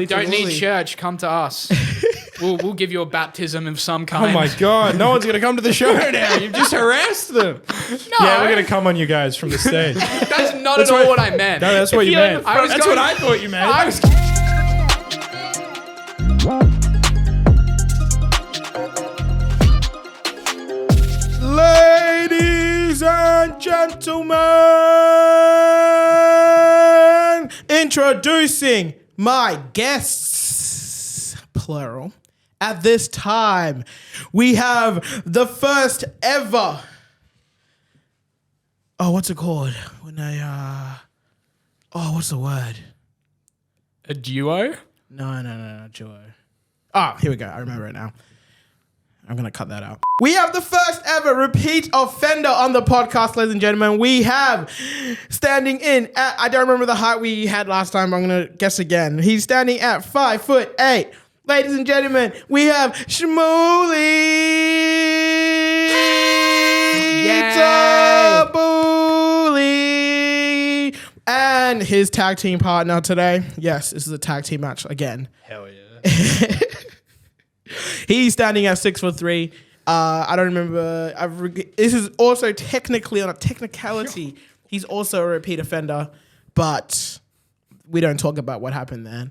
You don't need church. Come to us. We'll give you a baptism of some kind. Oh my God. No one's going to come to the show now. You've just harassed them. No. Yeah, we're going to come on you guys from the stage. That's not at all what I meant. No, that's what you meant. That's what I thought you meant. Ladies and gentlemen, introducing my guests, plural. At this time, we have the first ever. Oh, what's it called? When what's the word? A duo? No, duo. Oh, here we go. I remember it now. I'm going to cut that out. We have the first ever repeat offender on the podcast, ladies and gentlemen. We have standing in at, I don't remember the height we had last time, but I'm going to guess again. He's standing at 5'8". Ladies and gentlemen, we have Shmooly Tabooly and his tag team partner today. Yes, this is a tag team match again. Hell yeah. He's standing at 6'3". I don't remember. This is also technically on a technicality. He's also a repeat offender, but we don't talk about what happened then.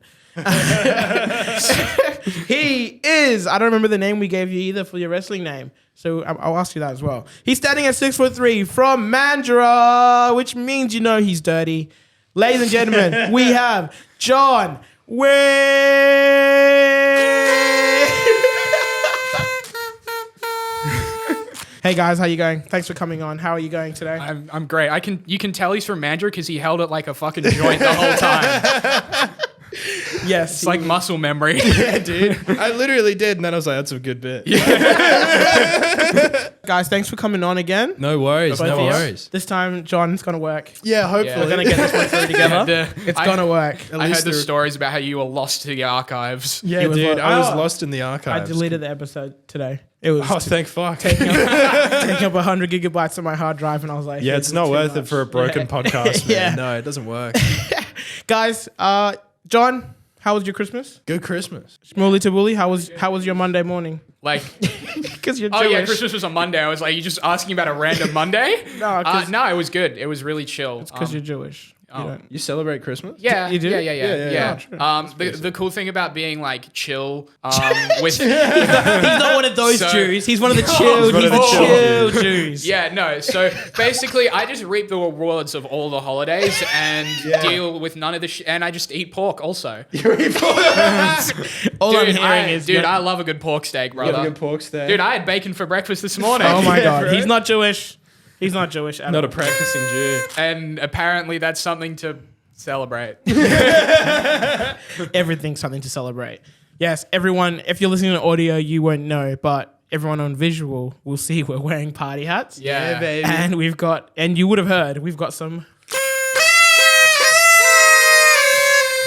He is. I don't remember the name we gave you either for your wrestling name, so I'll ask you that as well. He's standing at 6'3" from Mandurah, which means you know he's dirty. Ladies and gentlemen, we have John Hey guys, how you going? Thanks for coming on. How are you going today? I'm great. You can tell he's from Mandurah because he held it like a fucking joint the whole time. Yes. It's like muscle memory. Yeah, dude. I literally did, and then I was like, that's a good bit. Guys, thanks for coming on again. No worries, no worries. This time, John, it's going to work. Yeah, hopefully. We're going to get this one through together. It's going to work. I heard the stories about how you were lost to the archives. Yeah, dude, I was lost in the archives. I deleted the episode today. It was thank fuck. Taking up 100 gigabytes on my hard drive, and I was like, yeah, it's not worth it for a broken podcast, man. Yeah. No, it doesn't work. Guys, John, how was your Christmas? Good Christmas. Shmooly Tabooly, how was your Monday morning? Like, because you're oh Jewish. yeah, Christmas was on Monday. I was like, you just asking about a random Monday? No, it was good. It was really chill. It's because you're Jewish. You celebrate Christmas? Yeah, you do? Yeah. Oh, The cool thing about being like chill with he's not one of those Jews. He's one of the chill. He's He's one of the the chill Jews. Yeah, no. So basically, I just reap the rewards of all the holidays and deal with none of the and I just eat pork also. All I'm hearing is, I love a good pork steak, brother. You have a good pork steak? Dude, I had bacon for breakfast this morning. oh my God, bro. he's not Jewish. He's not Jewish at all. Not a practicing Jew. And apparently that's something to celebrate. Everything's something to celebrate. Yes, everyone, if you're listening to audio, you won't know, but everyone on visual will see we're wearing party hats. Yeah, baby. And you would have heard, we've got some.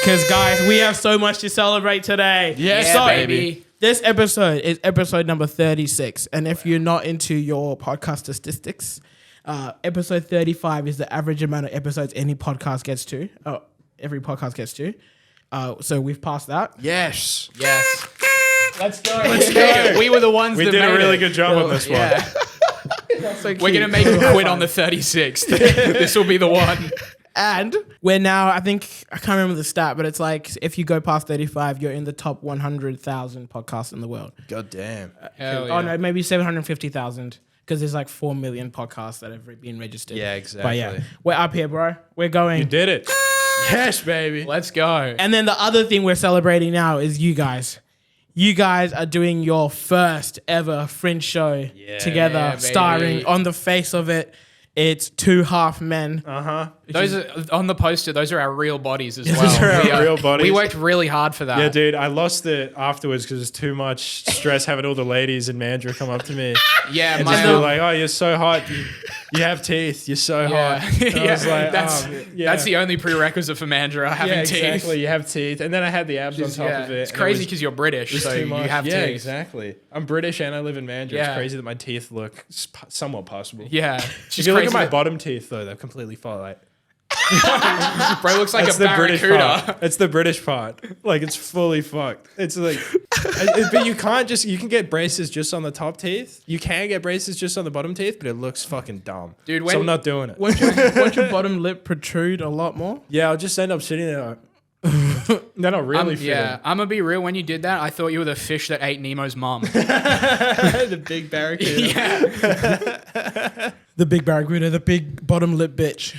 Because, guys, we have so much to celebrate today. Yes, So, baby. This episode is episode number 36. And if you're not into your podcast statistics, episode 35 is the average amount of episodes any podcast gets to. Oh, every podcast gets to. So we've passed that. Yes. Yes. Let's go. Let's go. We were the ones We that did made a really it. good job on this one. Yeah. We're going to make him quit on the 36th. This will be the one. And we're now, I can't remember the stat, but it's like if you go past 35, you're in the top 100,000 podcasts in the world. God damn. Hell yeah. Oh, no, maybe 750,000 because there's like 4 million podcasts that have been registered. Yeah, exactly. But yeah, we're up here, bro. We're going. You did it. Yes, baby. Let's go. And then the other thing we're celebrating now is you guys. You guys are doing your first ever Fringe show together, Yeah, baby. starring on the face of it. It's two half men. Those are on the poster. Those are our real bodies as well. Those are our real bodies. We worked really hard for that. Yeah, dude, I lost it afterwards because it's too much stress having all the ladies in Mandurah come up to me. Yeah, And my just be like, oh, you're so hot. You have teeth. You're so hot. And I was like, that's the only prerequisite for Mandurah, having teeth. Exactly. You have teeth. And then I had the abs on top of it. It's crazy because you're British, so you have teeth. Yeah, exactly. I'm British and I live in Mandurah. Yeah. It's crazy that my teeth look somewhat possible. Yeah. If you look at my bottom teeth, though, they're completely flat. Bro looks like That's a the British barracuda. part. It's the British part. Like it's fully fucked. It's like, but you can't just. You can get braces just on the top teeth. You can get braces just on the bottom teeth, but it looks fucking dumb. Dude, so I'm not doing it. Won't your bottom lip protrude a lot more? Yeah, I'll just end up sitting there. They're not really fitting. Yeah, I'm gonna be real. When you did that, I thought you were the fish that ate Nemo's mom. The big barracuda. Yeah. The big barracuda, the big bottom lip bitch.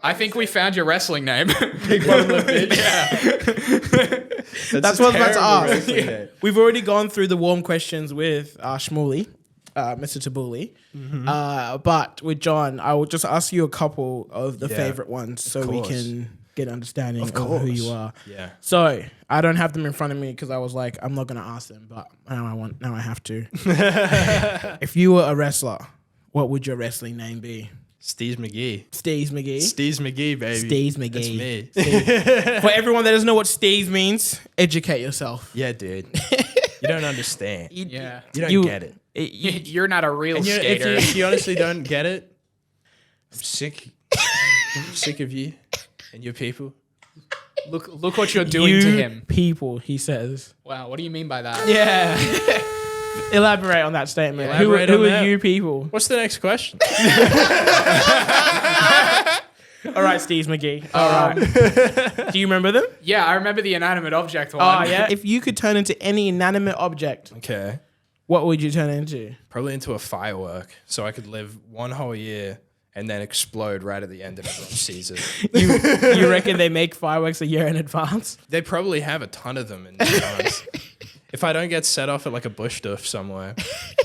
I think we found your wrestling name. Big bottom lip bitch. Yeah. That's what I was about to terrible ask. wrestling name. We've already gone through the warm questions with Shmuley, Mr. Tabuli. But with John, I will just ask you a couple of the favorite ones so we can get an understanding of who you are. Yeah. So I don't have them in front of me because I was like, I'm not gonna ask them, but now I have to. If you were a wrestler, what would your wrestling name be? Steez McGee. Steez McGee. Steez McGee, baby. Steez McGee. That's me. For everyone that doesn't know what Steez means, educate yourself. Yeah, dude. You don't understand. Yeah. You don't get it. You're not a real And skater. if you honestly don't get it, I'm sick. I'm sick of you and your people. Look what you're doing to him. People, he says. Wow, what do you mean by that? Yeah. Elaborate on that statement. Elaborate who on are that. you people? What's the next question? All right, Steve McGee. All right. Do you remember them? Yeah, I remember the inanimate object one. Oh, yeah. If you could turn into any inanimate object, Okay. what would you turn into? Probably into a firework so I could live one whole year and then explode right at the end and everyone sees it. You reckon they make fireworks a year in advance? They probably have a ton of them in advance. If I don't get set off at like a bush doof somewhere,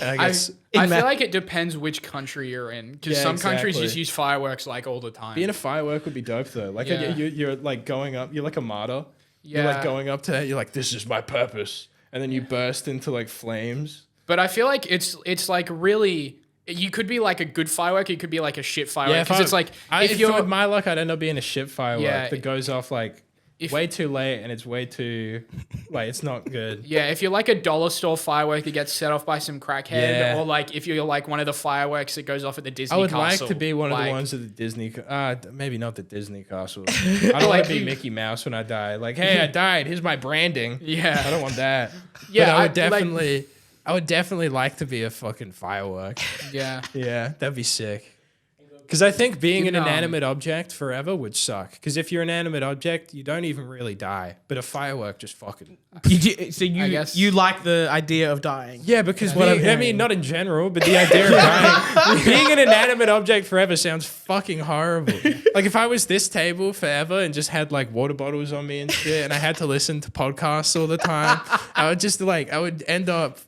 and I guess I feel like it depends which country you're in, because Yeah, some countries exactly. just use fireworks like all the time. being a firework would be dope though. Like Yeah. you're like going up, you're like a martyr. You're Yeah. like going up to that, you're like, this is my purpose. And then you burst into like flames. But I feel like it's like really, you could be like a good firework, you could be like a shit firework, because it's like if you're with my luck, I'd end up being a shit firework Yeah. that goes off like If- way too late and it's way too like it's not good. yeah, if you're like a dollar store firework that gets set off by some crackhead, Yeah. or like if you're like one of the fireworks that goes off at the Disney I would castle. like to be one of the like- ones at the Disney, maybe not the Disney castle. I don't want to be Mickey Mouse when I die. Like, hey, I died. Here's my branding. Yeah. I don't want that. Yeah, but I- I would definitely like to be a fucking firework. Yeah. Yeah, that'd be sick. Because I think being an You know- inanimate object forever would suck. Because if you're an inanimate object, you don't even really die. But a firework just fucking. So I guess. you like the idea of dying? Yeah, because what I'm I hearing. mean, not in general, but the idea of dying. Being an inanimate object forever sounds fucking horrible. Like if I was this table forever and just had like water bottles on me and shit, and I had to listen to podcasts all the time, I would end up.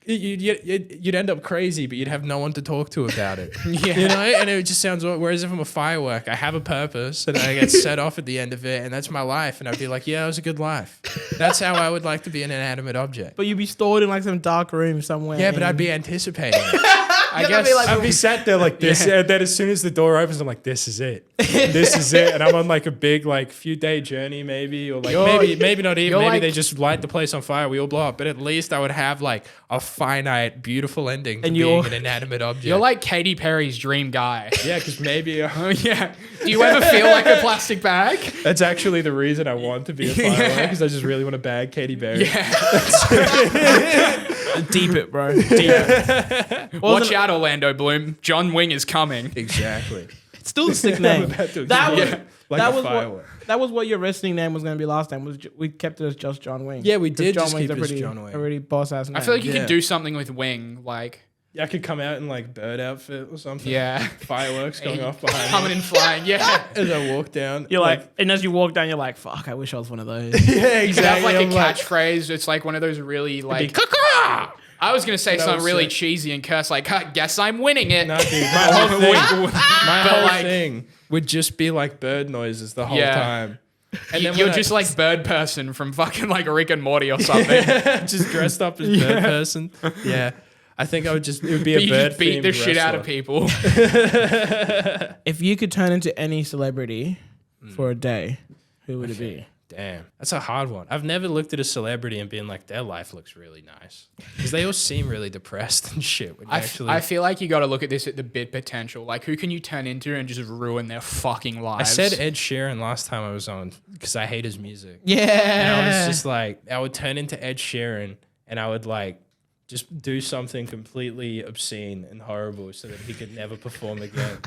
You'd end up crazy, but you'd have no one to talk to about it. Yeah. You know, and it just sounds. Whereas if I'm a firework, I have a purpose, and I get set off at the end of it, and that's my life. And I'd be like, yeah, it was a good life. That's how I would like to be an inanimate object. But you'd be stored in like some dark room somewhere. Yeah, but I'd be anticipating it. I guess I'd be sat there like this, and then as soon as the door opens, I'm like, this is it. This is it. And I'm on like a big like few day journey maybe, or like maybe not even. you're Maybe like- they just light the place on fire, we all blow up. But at least I would have like a finite, beautiful ending to And being you're- an inanimate object. you're like Katy Perry's dream guy. yeah, because maybe Oh yeah. Do you ever feel like a plastic bag? that's actually the reason I want to be a firework, because I just really want to bag Katy Perry. deep it, bro. Deep it. Watch out, Orlando Bloom. John Wing is coming. Exactly. It's still a sick name. about to That was yeah, like that a was firework. that was what your wrestling name was going to be last time. We kept it as just John Wing. Yeah, we 'Cause did John just Wing's keep a it as pretty, John Wing. a really boss ass name. I feel like you Yeah. could do something with Wing, like I could come out in like bird outfit or something. yeah, Fireworks going off behind coming me and flying. Yeah, as I walk down. You're like, and as you walk down, you're like, fuck, I wish I was one of those. yeah, you could have like a I'm catchphrase. It's like one of those really like. I was gonna say That something was really sick. cheesy and curse like, guess I'm winning it. No, dude, my whole thing, my But, whole like- thing would just be like bird noises the whole Yeah. time. And then You're when just like bird person from fucking like Rick and Morty or something. just dressed up as bird person. Yeah, I think it would be But a you bird just beat the shit out of people. If you could turn into any celebrity for a day, who would it be? damn, that's a hard one. I've never looked at a celebrity and been like, their life looks really nice. Because they all seem really depressed and shit. When you I feel like you got to look at this at the bit potential. Like, who can you turn into and just ruin their fucking lives? I said Ed Sheeran last time I was on because I hate his music. Yeah. And I was just like, I would turn into Ed Sheeran and I would like just do something completely obscene and horrible so that he could never perform again.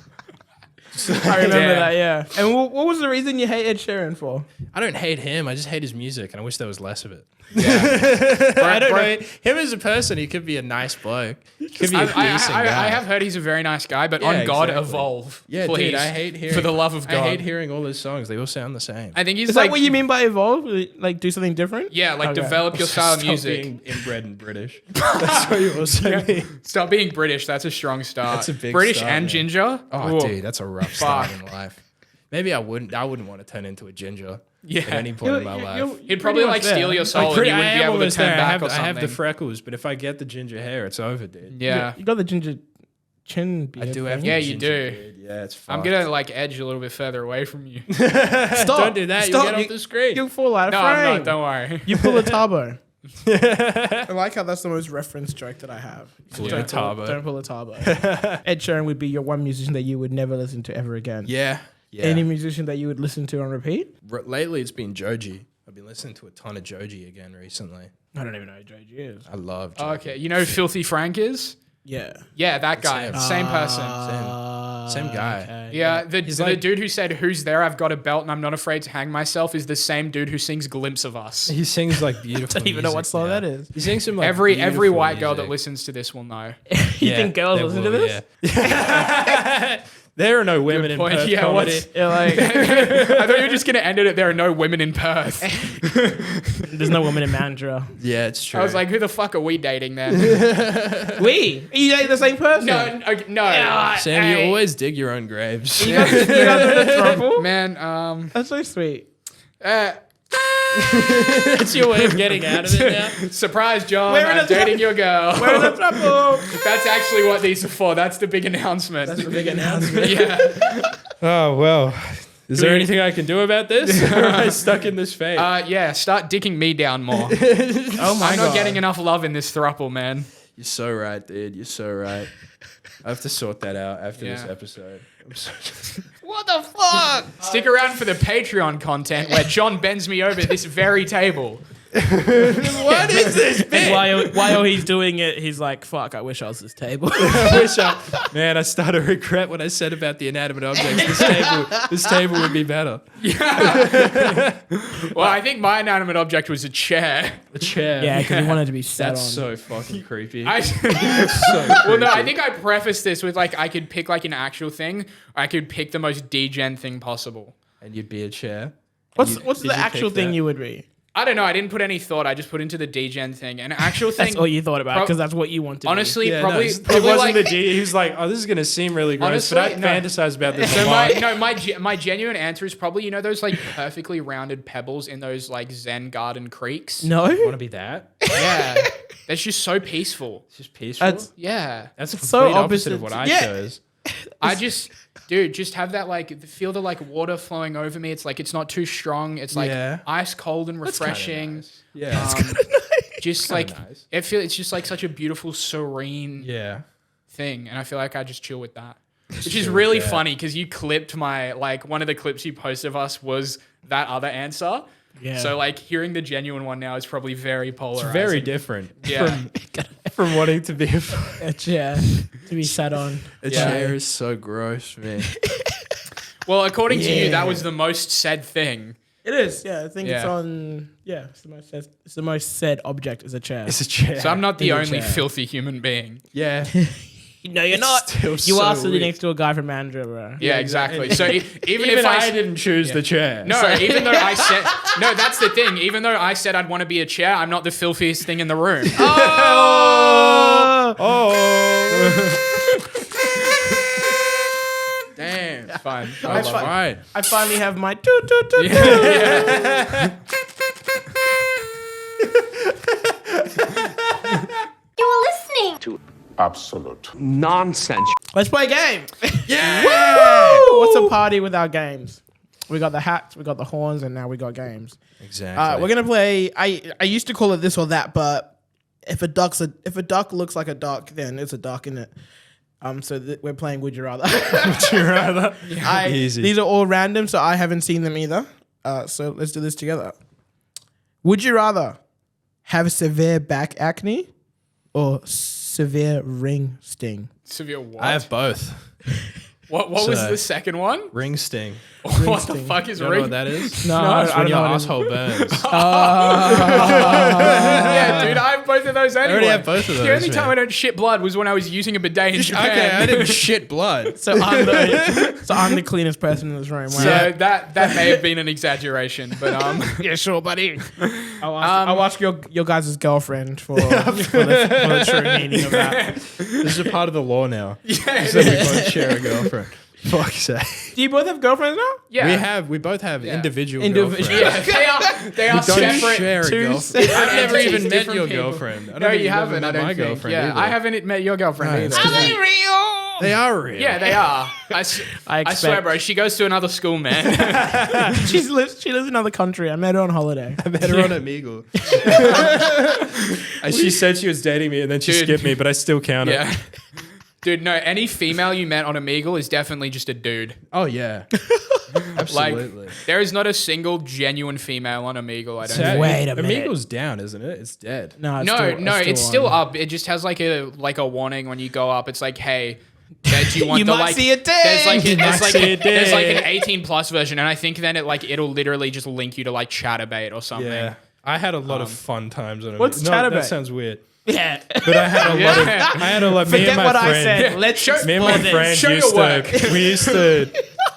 I remember that, yeah. And what was the reason you hate Ed Sheeran for? I don't hate him. I just hate his music, and I wish there was less of it. Yeah. I don't know him as a person. He could be a nice bloke. He could be a decent guy. I have heard he's a very nice guy, but Yeah, on God, exactly. evolve. Yeah, please. dude, I hate hearing. For the love of God. I hate hearing all his songs. They all sound the same. I think he's Is like, that what you mean by evolve? Like do something different? yeah, like Okay. develop your style of Stop music. being inbred and British. That's what you also mean. Stop being British. That's a strong start. That's a big British start, and man. ginger. Oh, Ooh. dude, that's a rough start in life. Maybe I wouldn't want to turn into a ginger at any point in my life. He'd probably like steal your soul, and you wouldn't be able to turn back or something. I have the freckles, but if I get the ginger hair, it's over, dude. Yeah, You got the ginger chin beard. I do have. thing. Yeah, the you ginger do. beard. Yeah, it's. I'm Fucked. gonna like edge a little bit further away from you. Stop. Don't do that. Stop. You'll get off the screen. You'll fall out of No, frame. I'm not. Don't worry. You pull a Tabo. I like how that's the most referenced joke that I have. Pull a Don't Tabo. Don't pull a Tabo. Ed Sheeran would be your one musician that you would never listen to ever again. Yeah. Yeah. Any musician that you would listen to on repeat? Lately, it's been Joji. I've been listening to a ton of Joji again recently. I don't even know who Joji is. I love Joji. Okay, you know who Filthy Frank is? Yeah. Yeah, that guy. him. Same person. Same guy. Okay. Yeah, the like- dude who said, "Who's there? I've got a belt and I'm not afraid to hang myself," is the same dude who sings "Glimpse of Us." He sings like beautiful. I don't even know what music, song yeah. that is. He sings some like Every beautiful white girl that music. listens to this will know. You think girls they listen to will, this? Yeah. There are no women in point. Perth Yeah, comedy. what's- Yeah, like I thought you were just gonna end it at "There are no women in Perth." there's no woman in Mandurah. Yeah, it's true. I was like, "Who the fuck are we dating then?" We? Are you dating the same person? no. Sam, Hey. you always dig your own graves. You guys are in a trouble? Man, That's so sweet. That's your way of getting out of it now. surprise, John. We're in I'm a dating your girl. We're in a trouble. That's actually what these are for. That's the big announcement. That's a big announcement. Yeah. Oh, well. Is there anything I can do about this? Or am I stuck in this fate? Yeah, start dicking me down more. Oh my I'm god. not getting enough love in this throuple, man. You're so right, dude. You're so right. I have to sort that out after this Yeah. episode. I'm so What the fuck? Stick around for the Patreon content where John bends me over this very table. What is this bit? While he's doing it, he's like, "Fuck! I wish I was this table." Man, I started to regret what I said about the inanimate objects. This table would be better. Well, I think my inanimate object was a chair. A chair. Yeah, because he wanted to be sat That's on. so fucking creepy. I, well, no, I think I prefaced this with like I could pick like an actual thing, or I could pick the most degen thing possible. And you'd be a chair. What's Did the you actual pick thing that? you would be? I don't know. I didn't put any thought. I just put into the degen thing. An actual thing. That's all you thought about because that's what you wanted. Honestly, Yeah, probably, no, it probably wasn't like, the D. He was like, "Oh, this is gonna seem really gross," Honestly, but I no. fantasize about this So a lot. my genuine answer is probably, you know, those like perfectly rounded pebbles in those like Zen garden creeks. no. Want to be that? Yeah, that's just so peaceful. It's just peaceful. That's Yeah, That's a so complete opposite of opposite. what I Yeah. chose. I just, dude, just have that like feel the like water flowing over me. It's like it's not too strong. It's like Yeah. ice cold and That's kinda refreshing. nice. Yeah. Just kinda like nice. it's just like such a beautiful, serene Yeah. thing, and I feel like I just chill with that. Which is really yeah. funny because you clipped my like one of the clips you posted of us was that other answer. Yeah. So like hearing the genuine one now is probably very It's polarizing. very different Yeah. from wanting to be a chair to be sat on. a Yeah. chair is so gross, man. Well, according to you, Yeah. that was the most said thing. It is. Yeah, I think it's Yeah. on. Yeah, it's the most said object is a chair. It's a chair. So I'm not the In a only chair. filthy human being. Yeah. No, you're It's not. still You so are sitting weird. next to a guy from Mandurah, bro. Yeah, exactly. So even Even if I didn't choose the chair. No, So- even though I said no, that's the thing. Even though I said I'd want to be a chair, I'm not the filthiest thing in the room. Damn, it's fine. I love fine. it. Right. I finally have my toot toot toot. You are listening to absolute Nonsense. Let's play a game. Yeah. Woo! What's a party without games? We got the hats, we got the horns, and now we got games. Exactly. We're gonna play. I used to call it this or that, but if a duck looks like a duck, then it's a duck, isn't it? So we're playing Would You Rather. Would you rather? Easy. These are all random, so I haven't seen them either. So let's do this together. Would you rather have severe back acne or severe ring sting? Severe what? I have both. What was the second one? Ring sting. What the fuck is You know ring? what that is? No, It's I when don't your know. asshole burns. Yeah, dude, I have both of those anyway. already have both of The those, only time man. I don't shit blood was when I was using a bidet in Japan. Okay, I didn't shit blood. So I'm the cleanest person in this room. Wow. So that may have been an exaggeration, but Yeah, sure, buddy. I'll ask your guys' girlfriend for the true meaning of that. This is a part of the law now. yeah, So we both share a girlfriend. Fuck's sake. Do you both have girlfriends now? yeah. We both have individual Individual- girlfriends. Yeah, they are Don't separate. share a two girlfriend. I've never entities, even met different your people. girlfriend. I don't No, think you you've ever haven't. I met don't my think. girlfriend Yeah, either. I haven't met your girlfriend Right. either. Are they real? They are real. Yeah, they are. I swear, expect- bro. She goes to another school, man. She lives in another country. I met her on holiday. I met her on Omegle. And she said she was dating me and then she Dude. skipped me, but I still count it. Yeah. Dude, no, any female you met on Omegle is definitely just a dude. Oh, yeah. Absolutely. There is not a single genuine female on Omegle, I don't Sad. think. Wait a minute. Omegle's down, isn't it? It's dead. No, It's still up. It just has like a warning when you go up. It's like, hey, do you want You the might like see a dick. there's like You might see a there's like an dick. 18 plus version, and I think then it'll literally just link you to like Chatterbait or something. Yeah. I had a lot of fun times on Omegle. What's No, Chatterbait? that sounds weird. Yeah. But I had a lot of. Yeah. I had a lot. Me Forget and my what I friend. said. Let's Me and my explore friend this. Show your used work. to.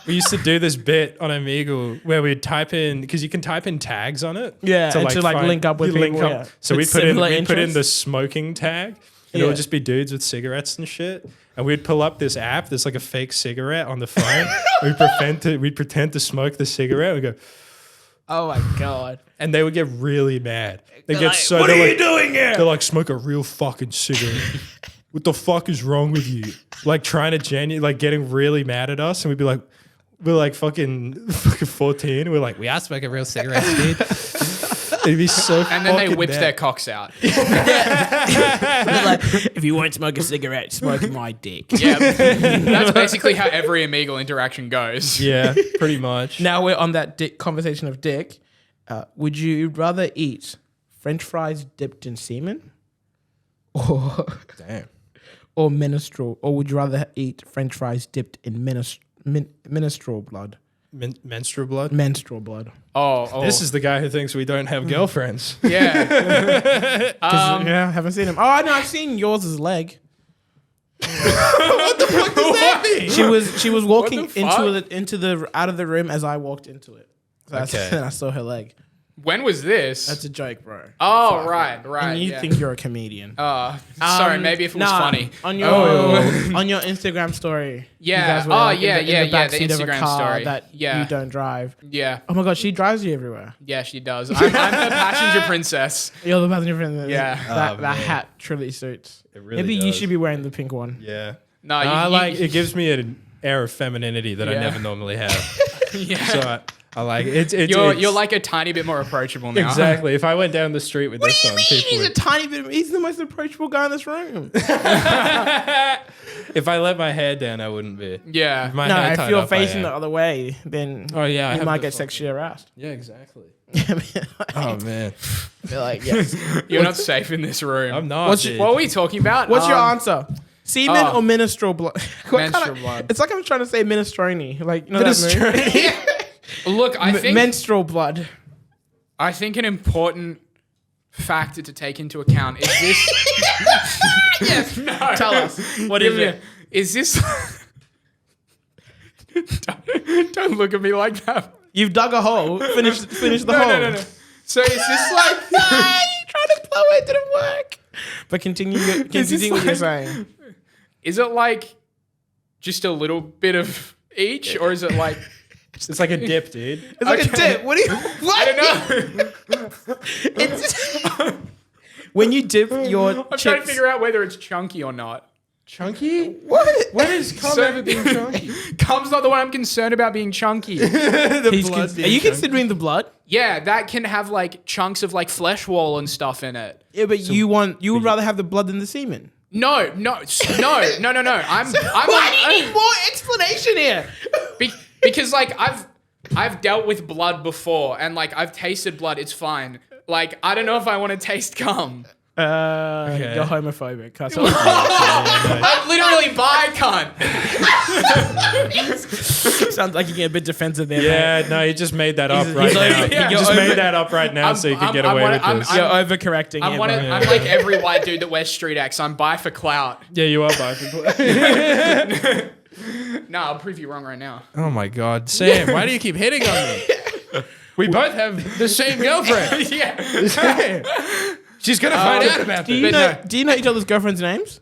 We used to do this bit on Omegle where we'd type in because you can type in tags on it. Yeah, and to, like, find- link up with you link people, up. yeah. So With we put in similar the interests. smoking tag, and it Yeah. would just be dudes with cigarettes and shit. And we'd pull up this app that's like a fake cigarette on the phone. We'd pretend to smoke the cigarette. We go, Oh my god. and they would get really mad. They get like, so. "What they're are you like- doing here?" They're like, smoke a real fucking cigarette. What the fuck is wrong with you? Like trying to getting really mad at us, and we'd be like, we're like fucking 14. We're like, we are smoking real cigarettes, dude. It'd be so. And then they fucking whipped mad. their cocks out. They're like, if you won't smoke a cigarette, smoke my dick. Yeah, that's basically how every Omegle interaction goes. Yeah, pretty much. Now we're on that dick conversation of dick. Would you rather eat French fries dipped in semen, or Damn. or minestrone, or would you rather eat French fries dipped in menstrual blood? Menstrual blood. Menstrual blood. Oh, This is the guy who thinks we don't have girlfriends. yeah. Yeah, haven't seen him. Oh no, I've seen yours' leg. She was walking What the fuck? into the out of the room as I walked into it. So Okay. and I saw her leg. When was this? That's a joke, bro. Oh, right. And you yeah. think you're a comedian. Sorry, maybe if it was funny. On your on your Instagram story. Yeah. you guys were, Oh, like, yeah, in the yeah, yeah, backseat the of a Instagram car story. that Yeah. you don't drive. Yeah. Oh my god, she drives you everywhere. Yeah, she does. I'm the passenger princess. You're the passenger friend. Yeah. That man. hat truly suits. It really Maybe you does. should be wearing the pink one. Yeah. No, I like it. Gives me an air of femininity that I Yeah. never normally have. Yeah. So I like it. You're like a tiny bit more approachable now. exactly. If I went down the street with this on, people He's a would, tiny bit. He's the most approachable guy in this room. if I let my hair down, I wouldn't be. Yeah. If my No, hair if tied you're up, I facing am. the other way, then Oh yeah, I you have might the get fuck- sexually harassed. Yeah, exactly. They're Oh man, like, yes. You're not safe in this room. I'm not. What's- dude. What were we talking about? What's your answer? Semen oh. or menstrual blood? What kinda- Menstrual blood. It's like I'm trying to say minestrone. Like, you know that movie? Look, I think Menstrual blood. I think an important factor to take into account is this. Yes, no. Tell us. What is it? Is this? don't look at me like that. You've dug a hole. Finish the hole. No. So is this like? You tried to blow it, didn't work. But continue what you're like- saying. Is it like just a little bit of each, or is it like? It's like a dip, dude. It's like a Okay. dip. What do you? What? I don't know. It's when you dip your I'm chips. trying to figure out whether it's chunky or not. Chunky? What? When is cum So- ever being chunky? Cum's not the one I'm concerned about being chunky. He's blood are being you chunky. considering the blood? Yeah, that can have like chunks of like flesh wall and stuff in it. Yeah, but you would rather have the blood than the semen. No. I'm Why do you need more explanation here? because like I've dealt with blood before and like I've tasted blood. It's fine. Like I don't know if I want to taste cum. You're homophobic. Cuss off. I'm literally bi, cunt. Sounds like you're getting a bit defensive there. Yeah, no, you just made that up He's- right he's now. over- You yeah. just You're made over- that up right now so you can get away with this. You're overcorrecting. I'm here, bro. like every white dude that wears street X. I'm bi for clout. Yeah, you are bi. No, I'll prove you wrong right now. Oh my God, Sam, why do you keep hitting on me? We both have the same girlfriend. Yeah. Sam. She's gonna find out about Do this. you know each other's girlfriends' names?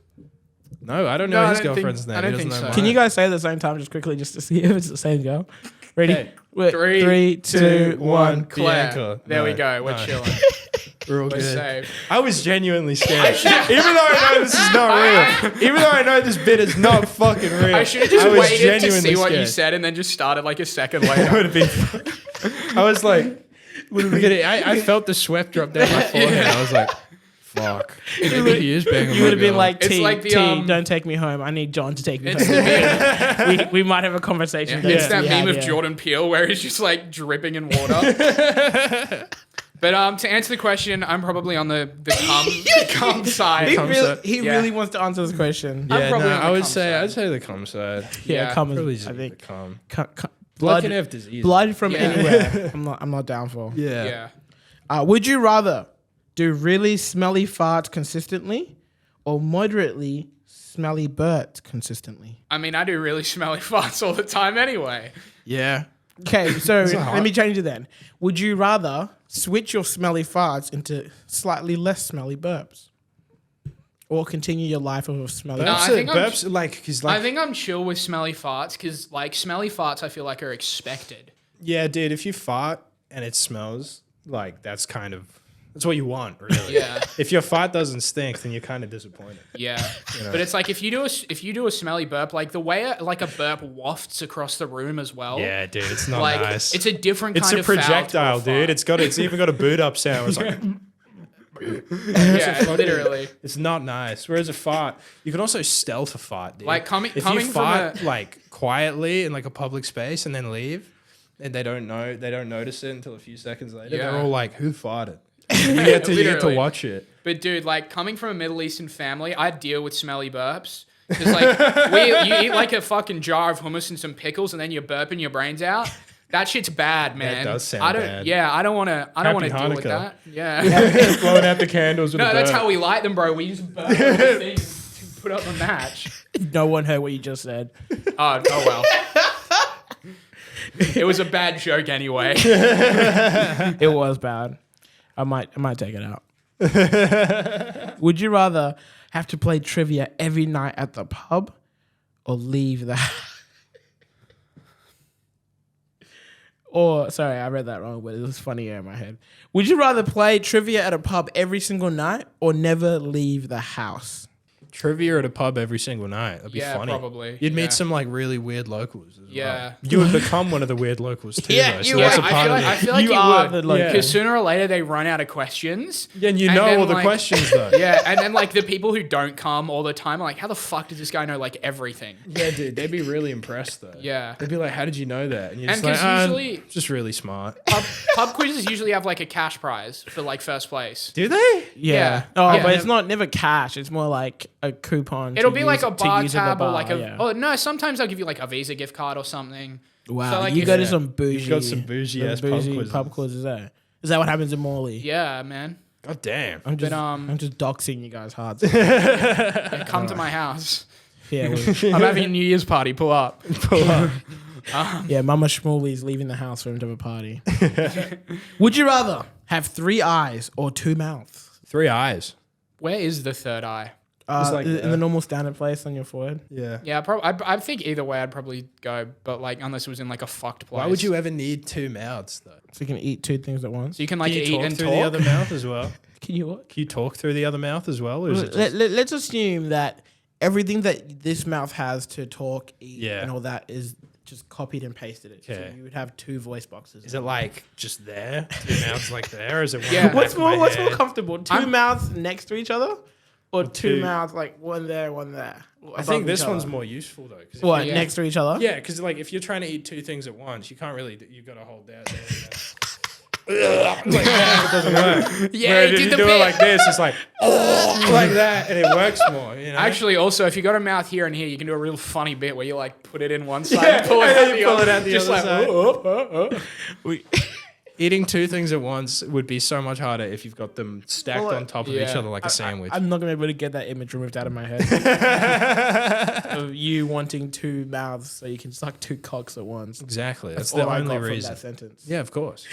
No, I don't No, know I his don't think- girlfriend's name. I don't He doesn't think know so. Can mine. you guys say it at the same time just quickly just to see if it's the same girl? Ready? Okay. Wait, Three, 3, 2, 1. Claire. Bianca. There we No, go. We're no. chilling. We're all We're good. safe. I was genuinely scared. Even though I know this is not real. Even though I know this bit is not fucking real. I should have just was waited to genuinely see what you scared. said and then just started like a second It later. would have been. I was like, I felt the sweat drop down my forehead. I was like, fuck. Maybe he is banging You my would have been girl. like, It's T, like the, T, don't take me home. I need John to take me It's home. the we might have a conversation. It's to that be meme had, of yeah. Jordan Peele where he's just like dripping in water. But to answer the question, I'm probably on the cum side. He, Cum really, side. he Yeah. really wants to answer this question. I'm Yeah, probably no, on the I would cum say side. I'd say the cum side. Yeah, cum Probably is, just I the think, cum. blood, Blood can have disease. blood from Yeah. anywhere. I'm not down for. Yeah. Yeah. Would you rather do really smelly farts consistently or moderately smelly burps consistently? I mean, I do really smelly farts all the time anyway. Yeah. Okay, so let me change it then. Would you rather switch your smelly farts into slightly less smelly burps? Or continue your life of a smelly No, I think I'm- burps like, cause like, I think I'm chill with smelly farts because, like, smelly farts I feel like are expected. yeah, dude, if you fart and it smells, like that's what you want, really. Yeah. If your fart doesn't stink, then you're kind of disappointed. Yeah, but it's like if you do a smelly burp, like the way like a burp wafts across the room as well. Yeah, dude, it's not like nice. it's a different It's kind a of foul to projectile, a dude. fart. It's even got a boot up sound. It's like Yeah, literally. it's not nice. Whereas a fart, you can also stealth a fart, dude. Like coming if from you fart a- like quietly in like a public space and then leave, and they don't notice it until a few seconds later. Yeah. They're all like, "Who farted?" You get to Literally. watch it. But dude, like coming from a Middle Eastern family, I deal with smelly burps. Because like you eat like a fucking jar of hummus and some pickles, and then you're burping your brains out. That shit's bad, man. does sound I don't. bad. Yeah, I don't want to. I don't want to Happy deal with Hanukkah. that. Yeah. Blowing out the candles with No, a that's burp. how we light them, bro. We just burn the thing to put up a match. No one heard what you just said. Oh well. It was a bad joke anyway. It was bad. I might take it out. Would you rather have to play trivia every night at the pub or leave the Or sorry, I read that wrong, but it was funnier in my head. Would you rather play trivia at a pub every single night or never leave the house? Trivia at a pub every single night. That'd be Yeah, funny. probably. You'd Yeah. meet some like really weird locals as Yeah. well. You would become one of the weird locals too. Yeah, though, so you that's would. a part of I it. feel like You you are would. the local. Because sooner or later they run out of questions. Yeah, and you And know then, all the like- questions though. Yeah, and then like the people who don't come all the time are like, how the fuck does this guy know like everything? Yeah, dude, they'd be really impressed though. Yeah. They'd be like, "How did you know that?" And you're And just like, 'cause usually- just really smart." Pub quizzes usually have like a cash prize for like first place. Do they? Yeah. Yeah. Oh, Yeah. but it's never cash. It's more like a coupon. It'll to be like use- a to bar use at the tab or bar, like a. yeah. Oh no, sometimes I'll give you like a Visa gift card or something. Wow, So, like, you if- go to Yeah. some bougie. You've got some bougie-ass pub quizzes. there. Is that what happens in Morley? Yeah, man. God damn. I'm just, But, I'm just doxing you guys hard. Come to my house. yeah, I'm having a New Year's party. Pull up. yeah. Mama Schmooley's leaving the house for him to have a party. Would you rather have 3 eyes or 2 mouths? 3 eyes. Where is the third eye? like in that. the normal standard place on your forehead. Yeah. Yeah, I think either way I'd probably go, but like unless it was in like a fucked place. Why would you ever need 2 mouths though? So you can eat 2 things at once. So you can like Can you eat talk and through talk. the other mouth as well? Can you what? Can you talk through the other mouth as well, or is it just... Let's assume that everything that this mouth has to talk, eat, Yeah. and all that is just copied and pasted it. So Okay. you would have 2 voice boxes. Is it like just there? 2 mouths like there? Or is it one Yeah. in the What's back of my more head? comfortable? 2 mouths next to each other, or 2 two- mouths like one there, one there? I think this one's more useful though. 'Cause if What you- next to each other? Yeah, because like if you're trying to eat 2 things at once, you can't really. You've got to hold that. Like that, it doesn't work. Yeah, Whereas he if did you the do bit. it like this, it's like like that, and it works more. You know? Actually, also, if you got a mouth here and here, you can do a real funny bit where you like put it in one side Yeah, and pull it and out then you pull it out the just other like, side. We, eating 2 things at once would be so much harder if you've got them stacked Well, on top of yeah. each other like a sandwich. I'm not gonna be able to get that image removed out of my head of you wanting 2 mouths so you can suck 2 cocks at once. Exactly. That's All the I only got from reason. that sentence. Yeah, of course.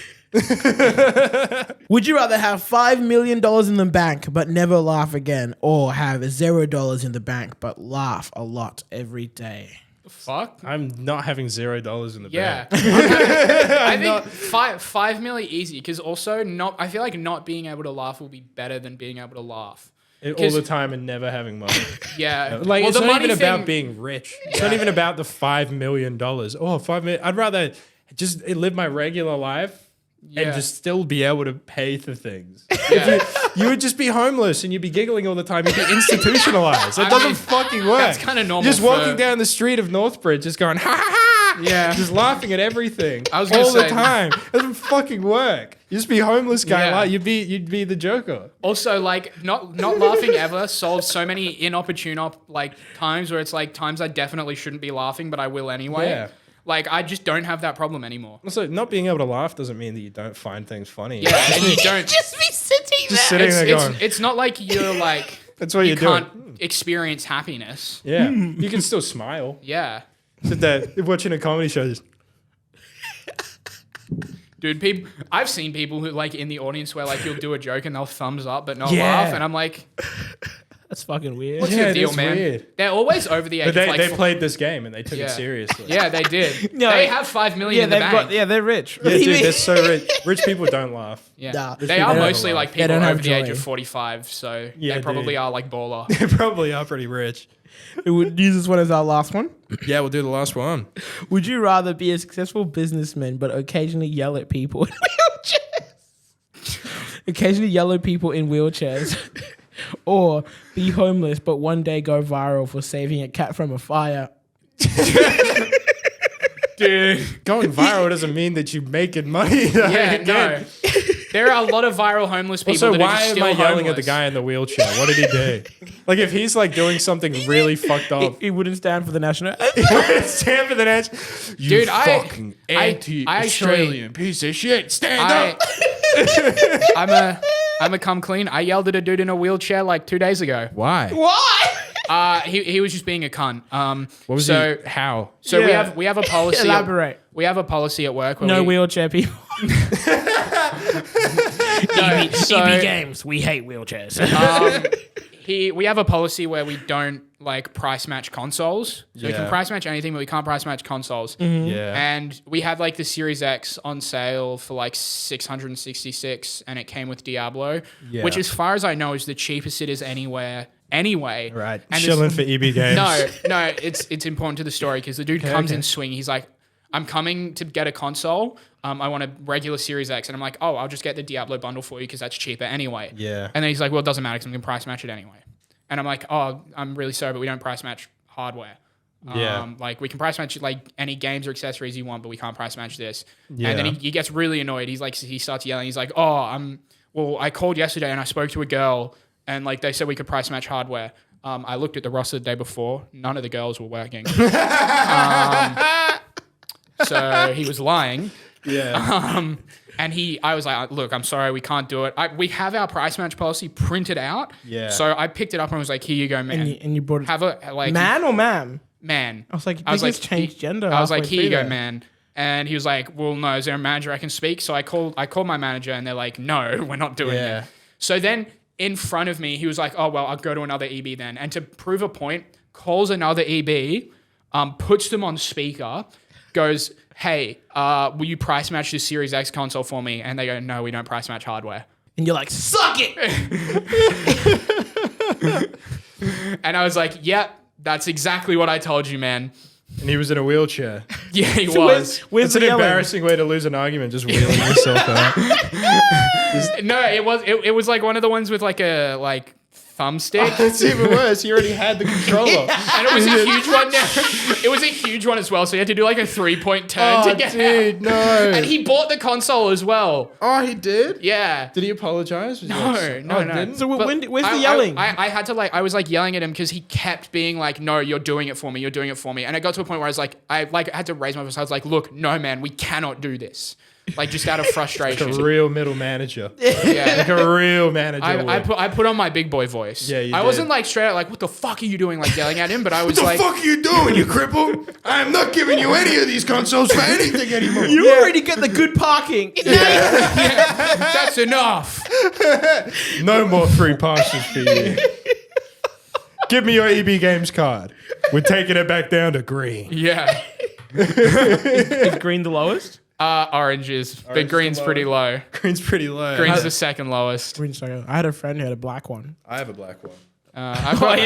Would you rather have $5 million in the bank but never laugh again, or have $0 in the bank but laugh a lot every day? fuck. I'm not having $0 in the Yeah, bank. I think five million easy because also not. I feel like not being able to laugh will be better than being able to laugh. All the time and never having money. Yeah, Like well, it's the not money even thing, about being rich. It's not even about the $5 million. Oh, 5 million. I'd rather just live my regular life Yeah. and just still be able to pay for things. Yeah. You would just be homeless and you'd be giggling all the time. You'd be institutionalized. That doesn't fucking work. that's kinda normal Just walking for- down the street of Northbridge, just going ha ha ha. Yeah. Just laughing at everything. I was gonna all the say- time. It doesn't fucking work. You just be homeless guy. Yeah. Like, you'd be the Joker. Also, like not laughing ever solves so many inopportune times where it's like times I definitely shouldn't be laughing, but I will anyway. Yeah. Like I just don't have that problem anymore. Also, not being able to laugh doesn't mean that you don't find things funny. Yeah, and you don't. Just be sitting Just sitting there going. It's not like you're like That's what you you're can't doing. experience happiness. Yeah, you can still smile. Yeah. Sit there watching a comedy show. Just, Dude, I've seen people who like in the audience where like you'll do a joke and they'll thumbs up but not Yeah. laugh, and I'm like, That's fucking weird. what's Yeah, your deal, that's man? weird. They're always over the age but they, of like. they played this game and they took Yeah. it seriously. Yeah, they did. No, they have 5 million in the bank. they're rich. Yeah, dude, they're so rich. Rich people don't laugh. Yeah. Nah. They are don't mostly laugh. like They people don't have over the age joy. of 45, so Yeah, they probably dude. are like baller. They probably are pretty rich. We would use this one as our last one. Yeah, we'll do the last one. Would you rather be a successful businessman but occasionally yell at people in wheelchairs? Occasionally yell at people in wheelchairs. Or be homeless but one day go viral for saving a cat from a fire. Dude. Going viral doesn't mean that you're making money. Yeah, no. There are a lot of viral homeless people Also, that are why just am still I yelling at the homeless. guy in the wheelchair? What did he do? Like, if he's like doing something really fucked up, He wouldn't stand for the national. stand for the next. You Dude, I fucking actually- anti-Australian piece of shit. Stand up. I'm a come clean. I yelled at a dude in a wheelchair like 2 days ago. Why? Why? He was just being a cunt. What was so he? How? so Yeah. we have a policy. Elaborate. We have a policy at work where No we, wheelchair people. no, so, Games. We hate wheelchairs. we have a policy where we don't like price match consoles. So we can Yeah. price match anything, but we can't price match consoles. Yeah. And we had like the Series X on sale for like 666, and it came with Diablo, Yeah. which, as far as I know, is the cheapest it is anywhere. Anyway, Right. And Chilling for EB games. no, it's important to the story because the dude comes in swinging. He's like, "I'm coming to get a console. I want a regular Series X," and I'm like, "Oh, I'll just get the Diablo bundle for you because that's cheaper anyway." Yeah. And then he's like, "Well, it doesn't matter because I'm gonna price match it anyway." And I'm like, "Oh, I'm really sorry, but we don't price match hardware. Yeah. Like we can price match like any games or accessories you want, but we can't price match this." Yeah. And then he gets really annoyed. He's like, he starts yelling. He's like, "Oh, well, I called yesterday and I spoke to a girl and like they said we could price match hardware." I looked at the roster the day before. None of the girls were working. So he was lying. Yeah. And I was like, "Look, I'm sorry, we can't do it. We have our price match policy printed out." Yeah. So I picked it up and was like, "Here you go, man. and you brought it. Have a like Man or ma'am? man." I was like, changed gender. I was like, halfway "Here you through go, there. man." And he was like, "Well, no, is there a manager I can speak?" So I called my manager, and they're like, "No, we're not doing Yeah. it." So then in front of me, he was like, "Oh well, I'll go to another EB then." And to prove a point, calls another EB, puts them on speaker, goes, "Hey, will you price match this Series X console for me?" And they go, "No, we don't price match hardware." And you're like, suck it. And I was like, yep, that's exactly what I told you, man. And he was in a wheelchair. Yeah, he So was. where's It's an the yelling? embarrassing way to lose an argument, just wheeling yourself out. No, it was like one of the ones with like a thumbstick. It's even worse. He already had the controller. And it was a huge one. It was a huge one as well. So you had to do like a 3-point turn to get dude, out. no. And he bought the console as well. Oh, he did? Yeah. Did he apologize? Was he No, like- no, oh, no. didn't? So But where's the yelling? I had to I was like yelling at him because he kept being like, no, you're doing it for me. You're doing it for me. And it got to a point where I was like, I had to raise my voice. I was like, look, no, man, we cannot do this. Like just out of frustration. Like a real middle manager. Yeah. Like a real manager. I put on my big boy voice. Yeah, you I did. wasn't like straight out like, what the fuck are you doing? Like yelling at him, but I was What like, the fuck are you doing, you cripple? I am not giving you any of these consoles for anything anymore. You already get the good parking. that's enough. No more free passes for you. Give me your EB Games card. We're taking it back down to green. Yeah. Is green the lowest? Oranges. But Orange is green's the pretty low. Green's pretty low. Green's the second lowest. Green's second. I had a friend who had a black one. I have a black one. I've got,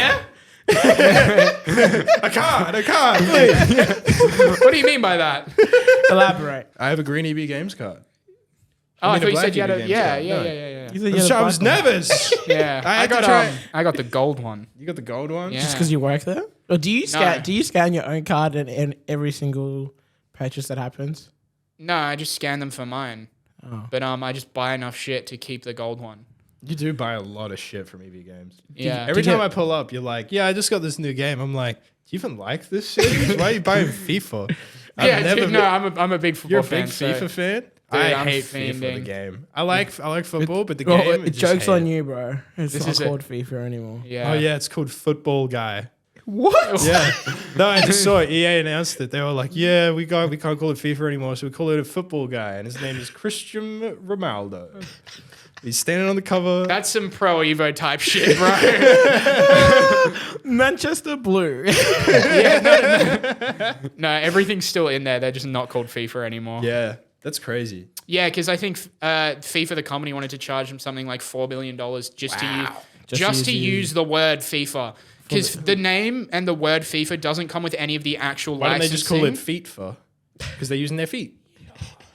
A card, please. What do you mean by that? Elaborate. I have a green EB Games card. Oh, I mean a thought you black said you had a EB Games yeah. card. No. You said you had a I was black one. nervous. Yeah. I had to got try- I got the gold one. You got the gold one? Yeah. Just because you work there? Or do you scan? No. Do you scan your own card in every single purchase that happens? No, I just scan them for mine. Oh. But I just buy enough shit to keep the gold one. You do buy a lot of shit from EB Games. Yeah. Every Did you- time I pull up, you're like, yeah, I just got this new game. I'm like, do you even like this series? Why are you buying FIFA? Yeah, dude, no, I'm a big football You're a fan. big so- FIFA fan? I'm I hate FIFA, the fiending. game. I like football, but the Well, game... it jokes on you, bro. It's This not is it. called FIFA anymore. Yeah. Oh, yeah, it's called Football Guy. What? Yeah. No, I just saw it. EA announced it. They were like, yeah, we can't call it FIFA anymore, so we call it a football guy. And his name is Christian Ronaldo. He's standing on the cover. That's some pro Evo type shit, bro. Manchester Blue. No, everything's still in there. They're just not called FIFA anymore. Yeah, that's crazy. Yeah, because I think FIFA, the company, wanted to charge them something like $4 billion just to use the word FIFA. Because the name and the word FIFA doesn't come with any of the actual Why don't licensing. they just call it FIFA? Because they're using their feet.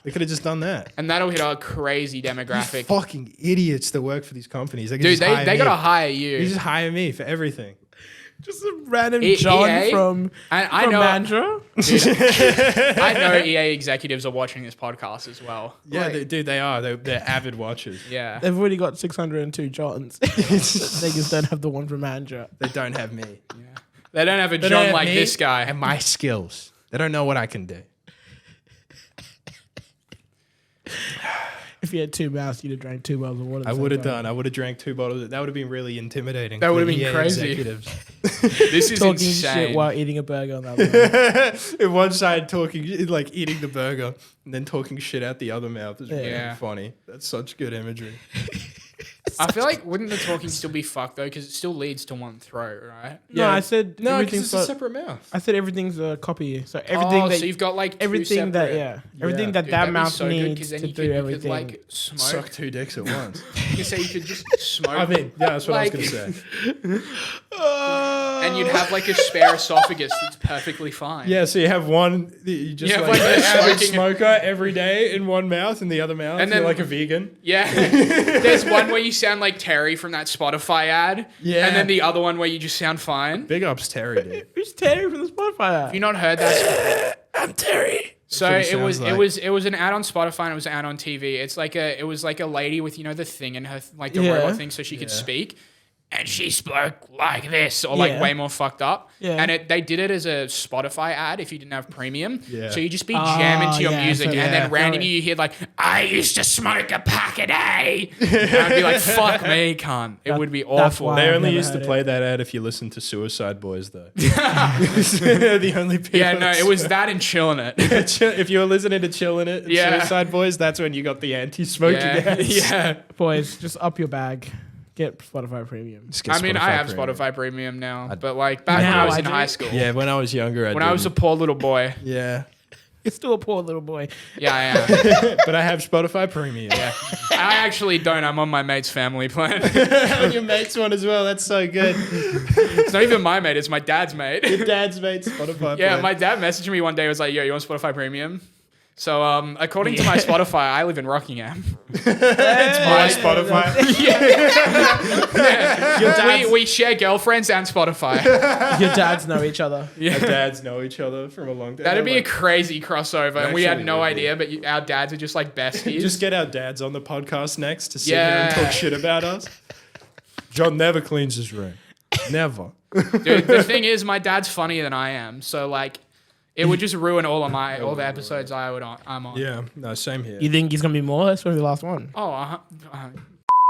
They could have just done that. And that'll hit a crazy demographic. Fucking idiots that work for these companies. They could Dude, just hire they me. gotta hire you. They just hire me for everything. Just a random EA? John from I know, Mandra. I know EA executives are watching this podcast as well. Yeah, Right. they are. They're avid watchers. Yeah. They've already got 602 Johns. They just don't have the one from Mandra. They don't have me. They don't have a They don't John have like me this guy. and my skills. They don't know what I can do. If you had 2 mouths, you'd have drank 2 bottles of water. I would have done. I would have drank 2 bottles. That would have been really intimidating. That for would have been EA crazy. executives. This is Talking insane. shit while eating a burger on that one. In one side talking, like eating the burger, and then talking shit out the other mouth is really Yeah. funny. That's such good imagery. I feel like wouldn't the talking still be fucked though? Because it still leads to one throat, right? No, I said No, because everything's it's a separate mouth. I said everything's a copy. So everything that so you've got like everything that everything that Dude, that that'd be mouth so good, 'cause needs then to you do could, everything. You could like smoke. Suck 2 dicks at once. You could say you could just smoke. I mean, yeah, that's what Like- I was going to say. and you'd have like a spare esophagus that's perfectly fine. Yeah, so you have one, you just Yeah, like like an the average smoking- smoker every day in one mouth, and the other mouth, And you're then- like a vegan. Yeah. There's one where you sound like Terry from that Spotify ad. Yeah. And then the other one where you just sound fine. Big ups, Terry, dude. Who's Terry from the Spotify app? Have you not heard that? I'm Terry. So That's it what he was sounds it like. was it was an ad on Spotify and it was an ad on TV. It was like a lady with the thing in her like the Yeah. robot thing so she could Yeah. speak. And she spoke like this, or like Yeah. way more fucked up. Yeah. And they did it as a Spotify ad if you didn't have premium. Yeah. So you just be jamming to your yeah, music, so and then yeah. randomly you hear like, "I used to smoke a pack a day." And I'd be like, "Fuck me, cunt." It would be awful. why- They I've only never used to heard play that ad if you listen to Suicide Boys, though. They're the only people. Yeah, no, that it was smoke. that and chilling it. If you were listening to Chillin' It, and Yeah. Suicide Boys, that's when you got the anti-smoking ads. yeah. Boys, just up your bag. Get Spotify Premium. Just get I mean, I have Premium. Spotify Premium now, but like back when Now I was I in do. high school, Yeah, when I was younger, when I was a poor little boy. yeah. You're still a poor little boy. Yeah, I am. But I have Spotify Premium. Yeah. I actually don't. I'm on my mate's family plan. On your mate's one as well. That's so good. It's not even my mate. It's my dad's mate. Your dad's mate's Spotify Yeah, plan. my dad messaged me one day. Was like, "Yo, you want Spotify Premium?" So, according to my Spotify, I live in Rockingham. It's my Spotify. Your dads, We share girlfriends and Spotify. your dads know each other. Our dads know each other from a long time. That'd be a crazy crossover, and we had actually no would idea. But our dads are just like besties. Just get our dads on the podcast next to sit here Yeah. and talk shit about us. John never cleans his room. Never. Dude, the thing is, my dad's funnier than I am, so like, it would just ruin all the episodes I'm on. Yeah, no, same here. You think he's gonna be more? That's gonna be the last one. Oh,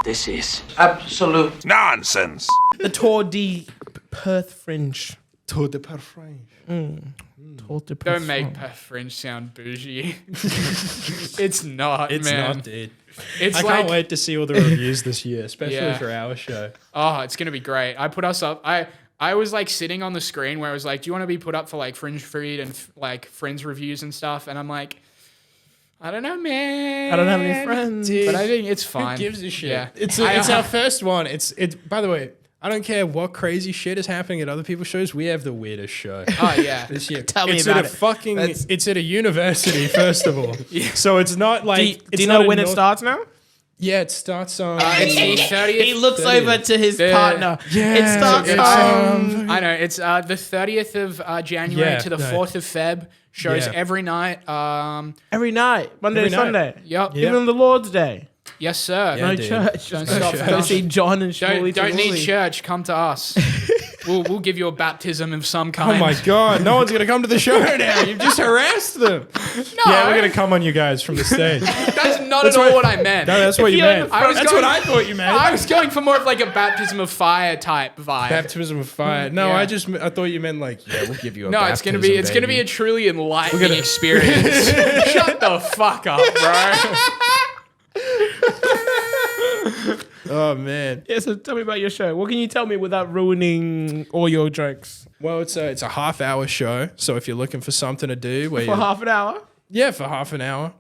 This is absolute nonsense. The Tour de Perth Fringe. Tour de Parfum. Tour de Perth don't make Perth Fringe sound bougie. It's not, It's man. not, dude. It's I like, can't wait to see all the reviews this year, especially Yeah. for our show. oh, it's gonna be great. I put us up. I was like sitting on the screen where I was like, "Do you want to be put up for like Fringe feed and like Friends reviews and stuff?" And I'm like, I don't know, man. I don't have any friends. But I think it's fine. Who gives a shit? Yeah. It's our first one. It's by the way, I don't care what crazy shit is happening at other people's shows. We have the weirdest show Oh yeah. this year. Tell me it's about at a it. fucking. It's at a university, first of all. So it's not like. Do you know when it starts now? Yeah, it starts on. It's the 30th. He looks 30th. over to his Yeah. partner. Yeah. It starts It's, on I know it's the 30th of January Yeah, to the no. 4th of Feb. Shows Yeah. every night. every night, Monday Every to night. Sunday. Yep. Yeah. Even the Lord's Day. Yes, sir. Yeah, No dude. church. Don't Just stop. go see John and Shmuley. Don't need church. Come to us. We'll give you a baptism of some Oh kind. my god! No one's gonna come to the show now. You've just harassed them. No, Yeah, we're gonna come on you guys from the stage. That's not at all what I meant. No, that's what you you're in meant. the I was That's going- what I thought you meant. I was going for more of like a baptism of fire type vibe. Baptism of fire. No, Yeah. I thought you meant like, yeah, we'll give you a No, it's gonna be baby. a truly enlightening experience. Shut the fuck up, bro. Oh man. Yeah, so tell me about your show. What can you tell me without ruining all your jokes? Well, it's a half-hour show, so if you're looking for something to do, where For you half an hour? yeah, for half an hour.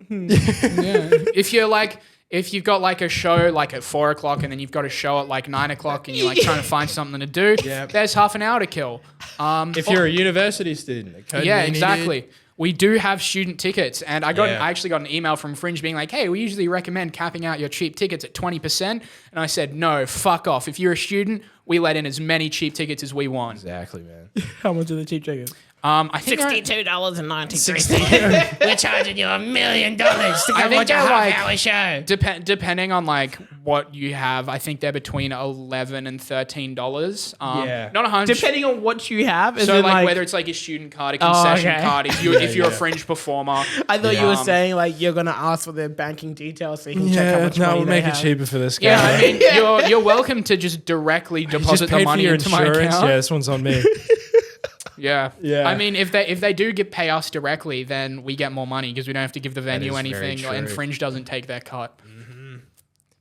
If you've got like a show like at 4 o'clock and then you've got a show at like 9 o'clock and you're like trying to find something to do, Yeah. there's half an hour to kill. If you're a university student, okay? Yeah, exactly. We do have student tickets, and I Yeah. actually got an email from Fringe being like, "Hey, we usually recommend capping out your cheap tickets at 20%." And I said, "No, fuck off. If you're a student, we let in as many cheap tickets as we want." Exactly, man. How much are the cheap tickets? I think $62.93. We're charging you $1 million to I come think watch a they're like- half-hour show. depending on like what you have, I think they're between $11 and $13. Yeah. Not 100. Depending on what you have. So like whether it's like a student card, a concession okay. card, if you're a Fringe performer. I thought you were Um, saying like you're gonna ask for their banking details so you can check how Yeah, much no, money we'll they make have. it cheaper for this guy. Yeah, I mean, you're welcome to just directly deposit just the pay for money your into my insurance. account. Yeah, this one's on me. Yeah. Yeah. I mean, if they do pay us directly, then we get more money because we don't have to give the venue is very anything, and true. Fringe doesn't take their cut.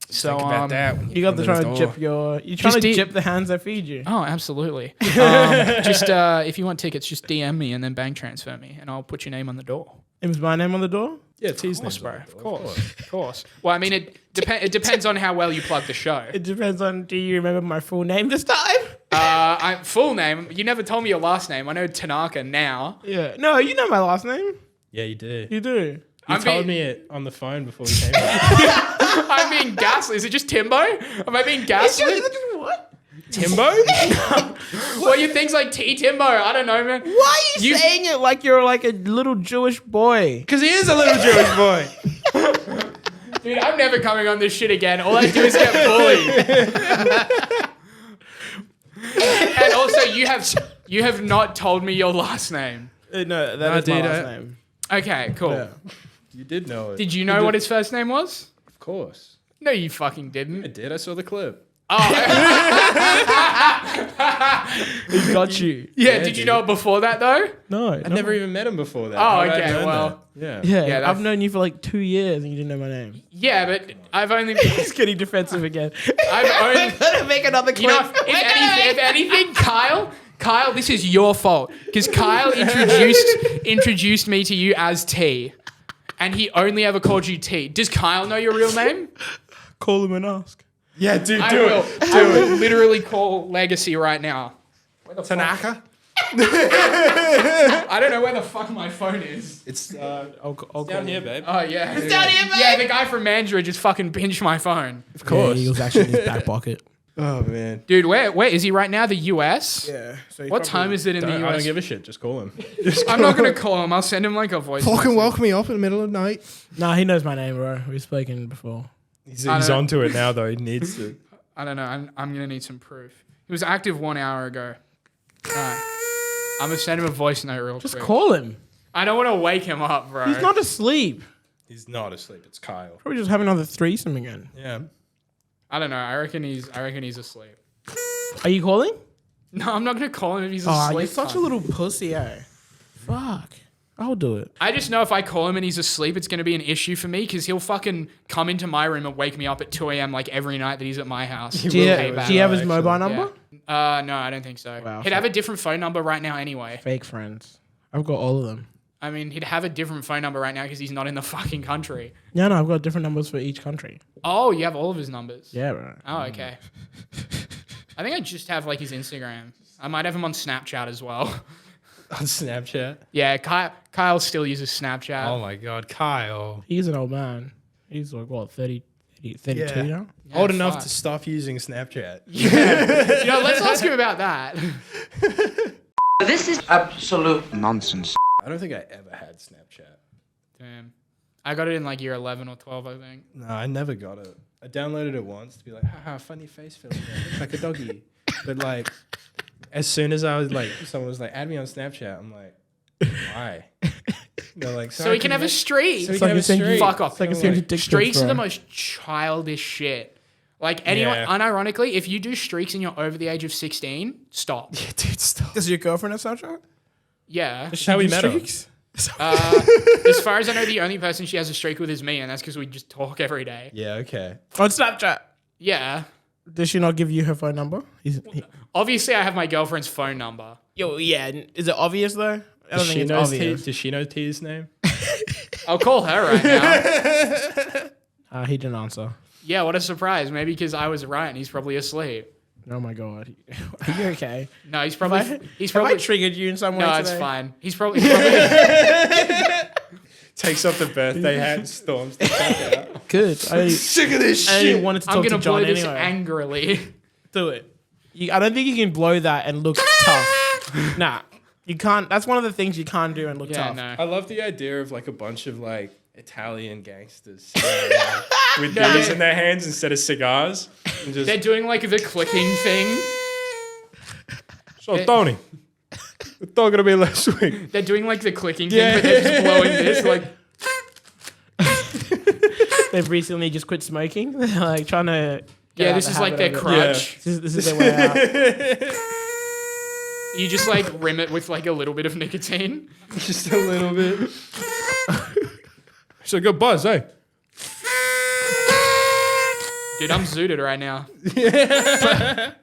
So Think about that. when You got come to to try the and door. jip your. You trying Just to de- jip the hands that feed you. Oh, absolutely. Just if you want tickets, just DM me and then bank transfer me, and I'll put your name on the door. Is my name on the door? Yeah, it's his Of course, name. bro. Of course. Well, I mean, it depends on how well you plug the show. It depends on. Do you remember my full name this time? Full name. You never told me your last name. I know Tanaka now. Yeah. No, you know my last name. Yeah, you do. You do. You I'm told being- me it on the phone before we came here. I'm being gaslit. Is it just Timbo? Am I being gaslit? What? Timbo? Well, you things like T Timbo. I don't know, man. Why are you You- saying it like you're like a little Jewish boy? Because he is a little Jewish boy. Dude, I'm never coming on this shit again. All I do is get bullied. And also, you have not told me your last name. No, that is my dude, last I- name. Okay, cool. Yeah. You did know it. Did you know what his first name was? Of course. No, you fucking I didn't. did. I saw the clip. He got you. Yeah, did you know it before that though? No, I never even met him before that. Oh, How would I okay, know well. that? Yeah, Yeah, I've that's- known you for like 2 years and you didn't know my name. Yeah, but I've only He's getting defensive again. I've only Gonna make another you know, if anything, Kyle, this is your fault because Kyle introduced me to you as T, and he only ever called you T. Does Kyle know your real name? Call him and ask. Yeah, dude, I will literally call Legacy right now. Tanaka? I don't know where the fuck my phone is. It's I'll down here, babe. Oh yeah, it's down here, babe. Yeah, the guy from Mandra just fucking pinched my phone. Of course. Yeah, he was actually in his back pocket. Oh, man. Dude, where is he right now? The US? Yeah. So What time is it in the I US? don't give a shit. Just call him. I'm not gonna call him. I'll send him like a voice. Fucking woke me up in the middle of the night. Nah, he knows my name, bro. We've spoken before. He's I don't- onto it now, though. He needs to. I don't know. I'm gonna need some proof. He was active 1 hour ago. Alright. I'm gonna send him a voice note real Just quick. call him. I don't want to wake him up, bro. He's not asleep. He's not asleep. It's Kyle. Probably just having another threesome again. Yeah. I don't know. I reckon he's asleep. Are you calling? No, I'm not gonna call him if he's Oh, asleep. you're such a little pussy, eh? Fuck. I'll do it. I just know if I call him and he's asleep, it's gonna be an issue for me because he'll fucking come into my room and wake me up at 2 a.m. like every night that he's at my house. Do you, Pay back. do you have his actually. mobile Yeah. number? No, I don't think so. Wow, He'd have a different phone number right now anyway. Fake friends. I've got all of them. I mean, he'd have a different phone number right now because he's not in the fucking country. Yeah, no, I've got different numbers for each country. Oh, you have all of his numbers. Yeah, bro. Oh, okay. I think I just have like his Instagram. I might have him on Snapchat as well. On Snapchat. Yeah, Kyle still uses Snapchat. Oh, my God. Kyle. He's an old man. He's like, what, 32 Yeah. now? Yeah, Old enough fuck. to stop using Snapchat. You know, let's ask him about that. This is absolute nonsense. I don't think I ever had Snapchat. Damn. I got it in like year 11 or 12, I think. No, I never got it. I downloaded it once to be like, haha, funny face filter. Looks like a doggy. But like, as soon as I was like, someone was like, add me on Snapchat. I'm like, why? They're like, So he can have a streak. So he can have a streak. Fuck off. It's like a series of dick Streaks pics, are the bro. most childish shit. Like anyone, Yeah. unironically, if you do streaks and you're over the age of 16, stop. Yeah, dude, stop. Does your girlfriend have Snapchat? Yeah. That's how we met her. As far as I know, the only person she has a streak with is me, and that's because we just talk every day. Yeah, okay. On Snapchat. Yeah. Does she not give you her phone number? Obviously, I have my girlfriend's phone number. Yo, yeah. Is it obvious though? I don't think it's obvious. Does she know T's name? I'll call her right now. He didn't answer. Yeah, what a surprise. Maybe because I was right and he's probably asleep. Oh my god. Are you okay? No, he's Have probably. I triggered you in some way No, today? it's fine. He's probably Takes off the birthday hat and storms the fuck out. Good. Sick of this I only wanted to I'm talk gonna to John blow this anyway. angrily. Do it. I don't think you can blow that and look tough. Nah. You can't. That's one of the things you can't do and look Yeah, tough. no. I love the idea of like a bunch of like Italian gangsters with beers in their hands instead of cigars. And just, They're doing like the clicking thing. so Tony, we're talking to me last week. They're doing like the clicking thing, but they're just blowing this like. They've recently just quit smoking. They're like trying to. get Yeah, out this the is like habit their of it. crutch. This is their way out. You just like rim it with like a little bit of nicotine. Just a little bit. It's a good buzz, eh? Dude, I'm zooted right now. I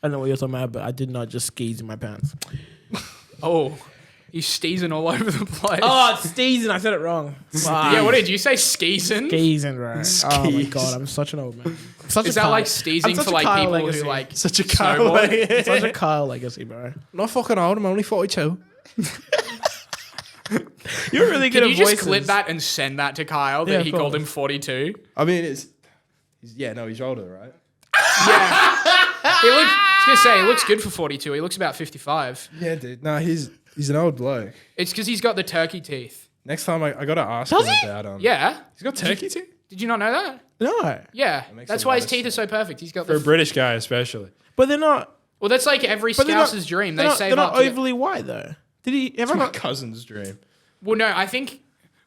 don't know what you're talking about, but I did not just skis in my pants. Oh, he's steezing all over the place. Oh, it's steezing. I said it wrong. Yeah, what did you say? Skeezing? Skeezing, right? Oh my Skis. god, I'm such an old man. Such Is a that Kyle- like I'm steezing such for a like Kyle people legacy. who like Such a snowboard? Such a Kyle legacy, bro. Not fucking old. I'm only 42. You're really good Can at you just voices. clip that and send that to Kyle that Yeah, he of called course. him 42? I mean, he's older, right? Yeah. I was gonna say he looks good for 42. He looks about 55. Yeah, dude. No, he's an old bloke. It's because he's got the turkey teeth. Next time I gotta ask Does him he? about Yeah. He's got turkey teeth Did you not know that? No, Yeah. makes That's a why lot his of teeth are so perfect. He's got for a the. British guy, especially. but they're not. Well, that's like every But they're not- Scouser's dream. They're They not, save they're not up. to get- overly white though. Did he ever It's my not? cousin's dream. Well, no, I think.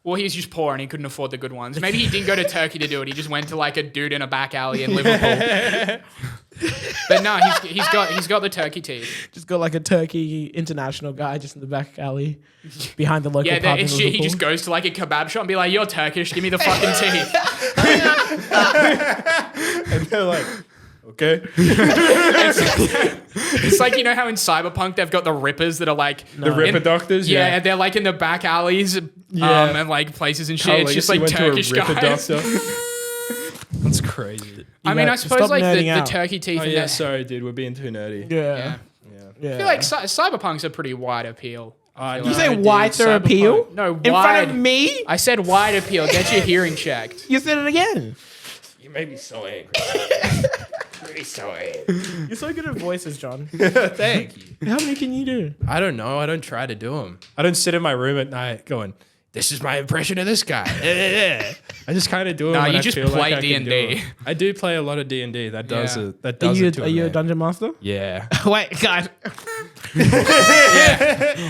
Well, he was just poor and he couldn't afford the good ones. Maybe he didn't go to Turkey to do it. He just went to like a dude in a back alley in Liverpool. But no, he's got the turkey teeth. Just got like a Turkey international guy just in the back alley behind the local Yeah, pub in it's shit. He Liverpool. just goes to like a kebab shop and be like, "You're Turkish. Give me the fucking teeth." And they're like, Okay. It's like, you know how in Cyberpunk they've got the Rippers that are like The Ripper doctors. yeah, they're like in the back alleys, and like places and shit. It's just like Turkish guys. That's crazy. I mean, I got- suppose stop like nerding the out. turkey teeth. Oh in yeah, there. sorry, dude. We're being too nerdy. Yeah. Yeah. I feel like Cyberpunk's a pretty wide appeal. You say wider appeal? No, In wide. front of me? I said wide appeal. Get your hearing checked. You said it again. You made me so angry. Pretty sorry. You're so good at voices, John. Thank you. How many can you do? I don't know. I don't try to do them. I don't sit in my room at night going, "This is my impression of this guy." I just kind of do them. Nah, when you I just feel play like I can do D&D. 'em. I do play a lot of D&D. That does Yeah. it. That does it to Are you a man. dungeon master? Yeah. Wait, God.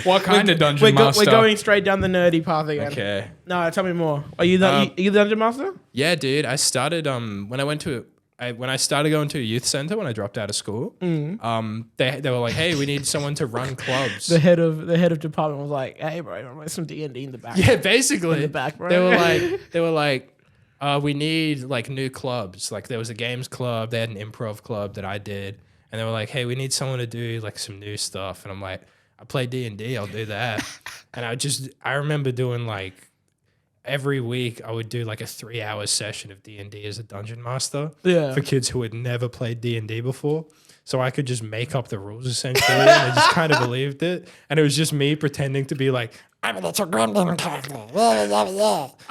What kind of dungeon master? We're going straight down the nerdy path again. Okay. No, tell me more. Are you the you the dungeon master? Yeah, dude. I started when I started going to a youth center when I dropped out of school. They were like, "Hey, we need someone to run clubs." The head of department was like, "Hey, bro, I want some D&D in the back." Yeah, basically. In the back, bro. They were like, we need like new clubs. Like there was a games club, they had an improv club that I did, and they were like, hey, we need someone to do like some new stuff. And I'm like, I play D&D, I'll do that. And I remember doing like every week I would do like a 3-hour session of D&D as a dungeon master for kids who had never played D&D before. So I could just make up the rules essentially, and I just kind of believed it. And it was just me pretending to be like, I'm a little gremlin character. I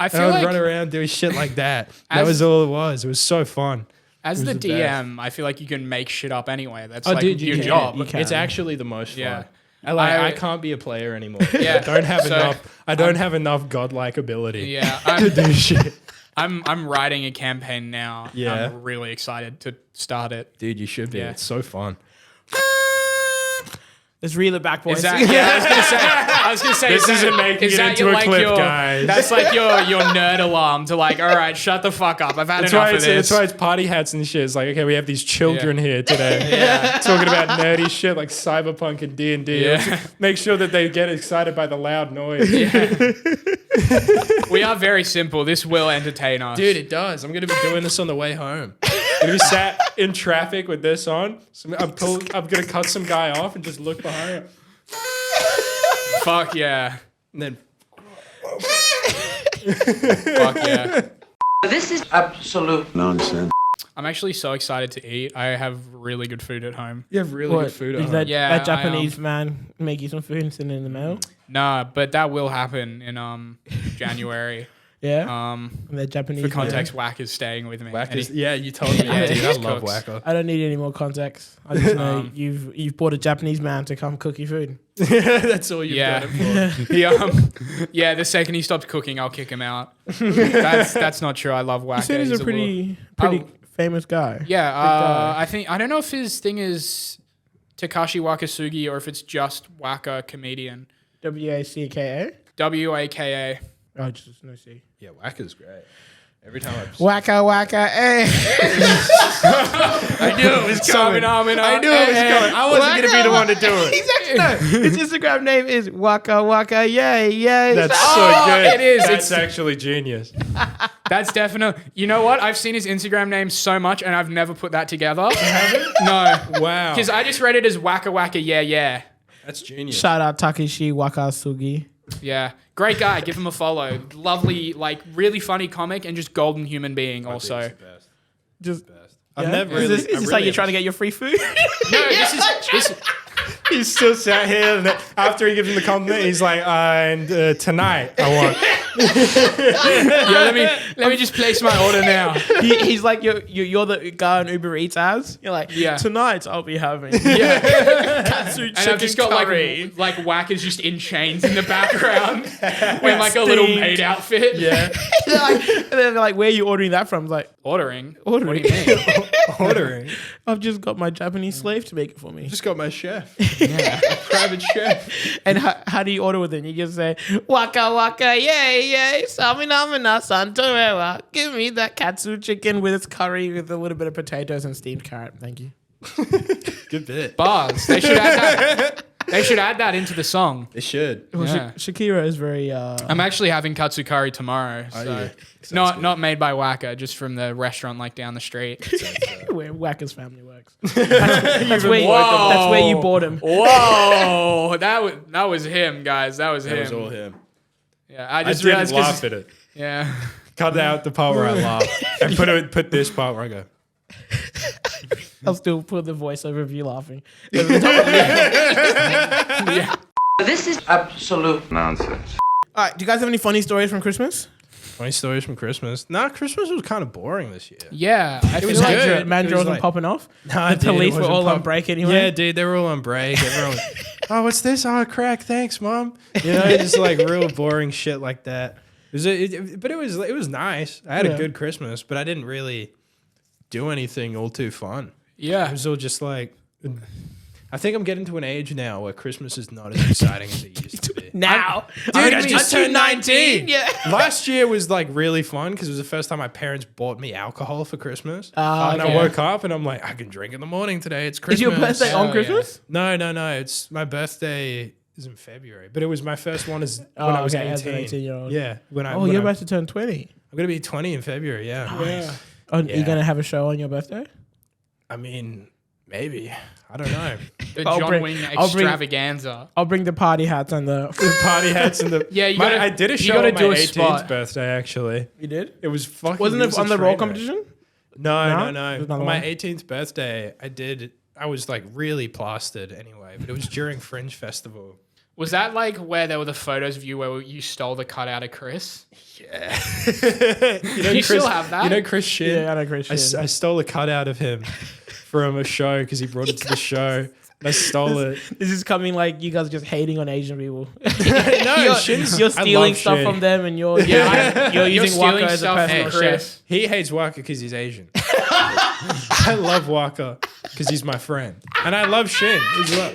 and feel I would like run around doing shit like that. That was all it was. It was so fun. as was the the DM, I feel like you can make shit up anyway. That's Oh, like dude, you your can. job. You can. It's actually the most fun. Yeah. I can't be a player anymore. Yeah. I don't have So, enough. I don't have enough godlike ability Yeah, to do shit. I'm writing a campaign now. Yeah. I'm really excited to start it. Dude, you should be. Yeah. It's so fun. Let's reel it back, boys. Is that, yeah, I was gonna say. This is that- isn't making is it that into your, a like, clip, your- guys. That's like your nerd alarm to like. All right, shut the fuck up. I've had That's enough why, of this. that's why it's party hats and shit. It's like, okay, we have these children here today talking about nerdy shit like Cyberpunk and D&D. Yeah. Let's make sure that they get excited by the loud noise. We are very simple. This will entertain us, Dude, it does. I'm going to be doing this on the way home. I'm going to be sat in traffic with this on. So I'm going to cut some guy off and just look behind him. Fuck yeah. And then Fuck yeah. This is absolute nonsense. I'm actually so excited to eat. I have really good food at home. you have really good food at Is home. that, Yeah, that Japanese man make you some food and send it in the mail? Nah, but that will happen in January. Yeah. And that Japanese For context, man. Whack is staying with me. And Whackers. he- Yeah, you told me. Yeah, dude, he I just love cooks. Whacker. I don't need any more context. I just know you've brought a Japanese man to come cook your food. That's all you've Yeah. got it for. Yeah, the second he stops cooking, I'll kick him out. That's not true. I love Whack. You said he's a pretty famous guy. Yeah, guy. I don't know if his thing is Takashi Wakasugi or if it's just Waka comedian. WACKA? WAKA. Oh, just no C. Yeah, Whacker's great. Every time I've Waka waka, eh. I knew it was coming. I knew it was coming. I wasn't going to be the one to do it. He's actually, no, his Instagram name is Waka Waka, yay, yay. That's Oh, so good. it is. That's It's- actually genius. That's definitely. You know what? I've seen his Instagram name so much, and I've never put that together. No, Wow. because I just read it as Waka Waka. Yeah, yeah, That's genius. Shout out Takeshi Wakasugi. yeah. Great guy. Give him a follow. Lovely, like really funny comic, and just golden human being. Also, Just, I've yeah? never Is really. this, I is this really like you're trying to get your free food? no, this is. He's still sat here, and then after he gives him the compliment, he's like, and tonight I want. Yeah, let me just place my order now. He's like you're the guy on Uber Eats ads. You're like, Yeah. tonight I'll be having Yeah. katsu And I've just got curry. like Whackers just in chains in the background with like a little steamed. maid outfit. Yeah. And then they're like, where are you ordering that from? I was like, Ordering. Ordering. What do you mean? Ordering. I've just got my Japanese slave to make it for me. Just got my chef. Private chef. And how do you order with it? You just say, waka waka, yay, yay, saminamina santorewa. Give me that katsu chicken with its curry with a little bit of potatoes and steamed carrot. Thank you. Good bit. Bars. They should add that. They should add that into the song. They should. Well, Yeah. Shakira is very. I'm actually having katsukari tomorrow. So yeah. not made by Waka, just from the restaurant like down the street. where Wacker's family works. That's where you bought him. Whoa, that was him, guys. That was him. It was all him. Yeah, I I just didn't realized. laugh at it. Yeah. Cut out the part where I laugh and put this part where I go. I'll still put the voiceover of you laughing. This is absolute nonsense. All right, do you guys have any funny stories from Christmas? Funny stories from Christmas. Nah, Christmas was kind of boring this year. Yeah, I feel was like good. Mandra It was wasn't like- popping off. Nah, The police were all on break anyway. Yeah, dude, they were all on break. Everyone, oh, what's this? Oh, crack. Thanks, mom. You know, just like real boring shit like that. But it was nice. I had Yeah. a good Christmas, but I didn't really do anything all too fun. It yeah. was all just like. I think I'm getting to an age now where Christmas is not as exciting as it used to be. Now, Dude, I just turned 19. Yeah. Last year was like really fun because it was the first time my parents bought me alcohol for Christmas. Ah, And okay. I woke up and I'm like, I can drink in the morning today. It's Is Christmas. your birthday Hell on yeah. Christmas? No. It's my birthday is in February, but it was my first one when I was okay, 18. as an 18-year-old. Yeah. When Oh, you're about to turn 20. I'm going to be 20 in February. Yeah. Are Yeah. you going to have a show on your birthday? I mean, maybe. I don't know. The I'll John bring- Wing I'll bring- extravaganza. I'll bring the party hats and the... The party hats and the. Yeah, you gotta- I did a you show gotta on my do a 18th spot. birthday, actually. You did? It was fucking. Wasn't it was on a the Raw train wreck. competition? No. There's another On my one? 18th birthday, I was like really plastered anyway, but it was during Fringe Festival. Was that like where there were the photos of you where you stole the cutout of Chris? You Do you still have that? You know Chris Shin? Yeah, I know Chris Shin. I stole a cutout of him from a show because he brought it to the show. I stole it. This is coming like you guys are just hating on Asian people. No, Shin's. You're I stealing love stuff Shin. from them and you're Yeah, you're using stealing Waka as a stuff personal from chef. Chris. He hates Waka because he's Asian. I love Waka because he's my friend, and I love Shin as well.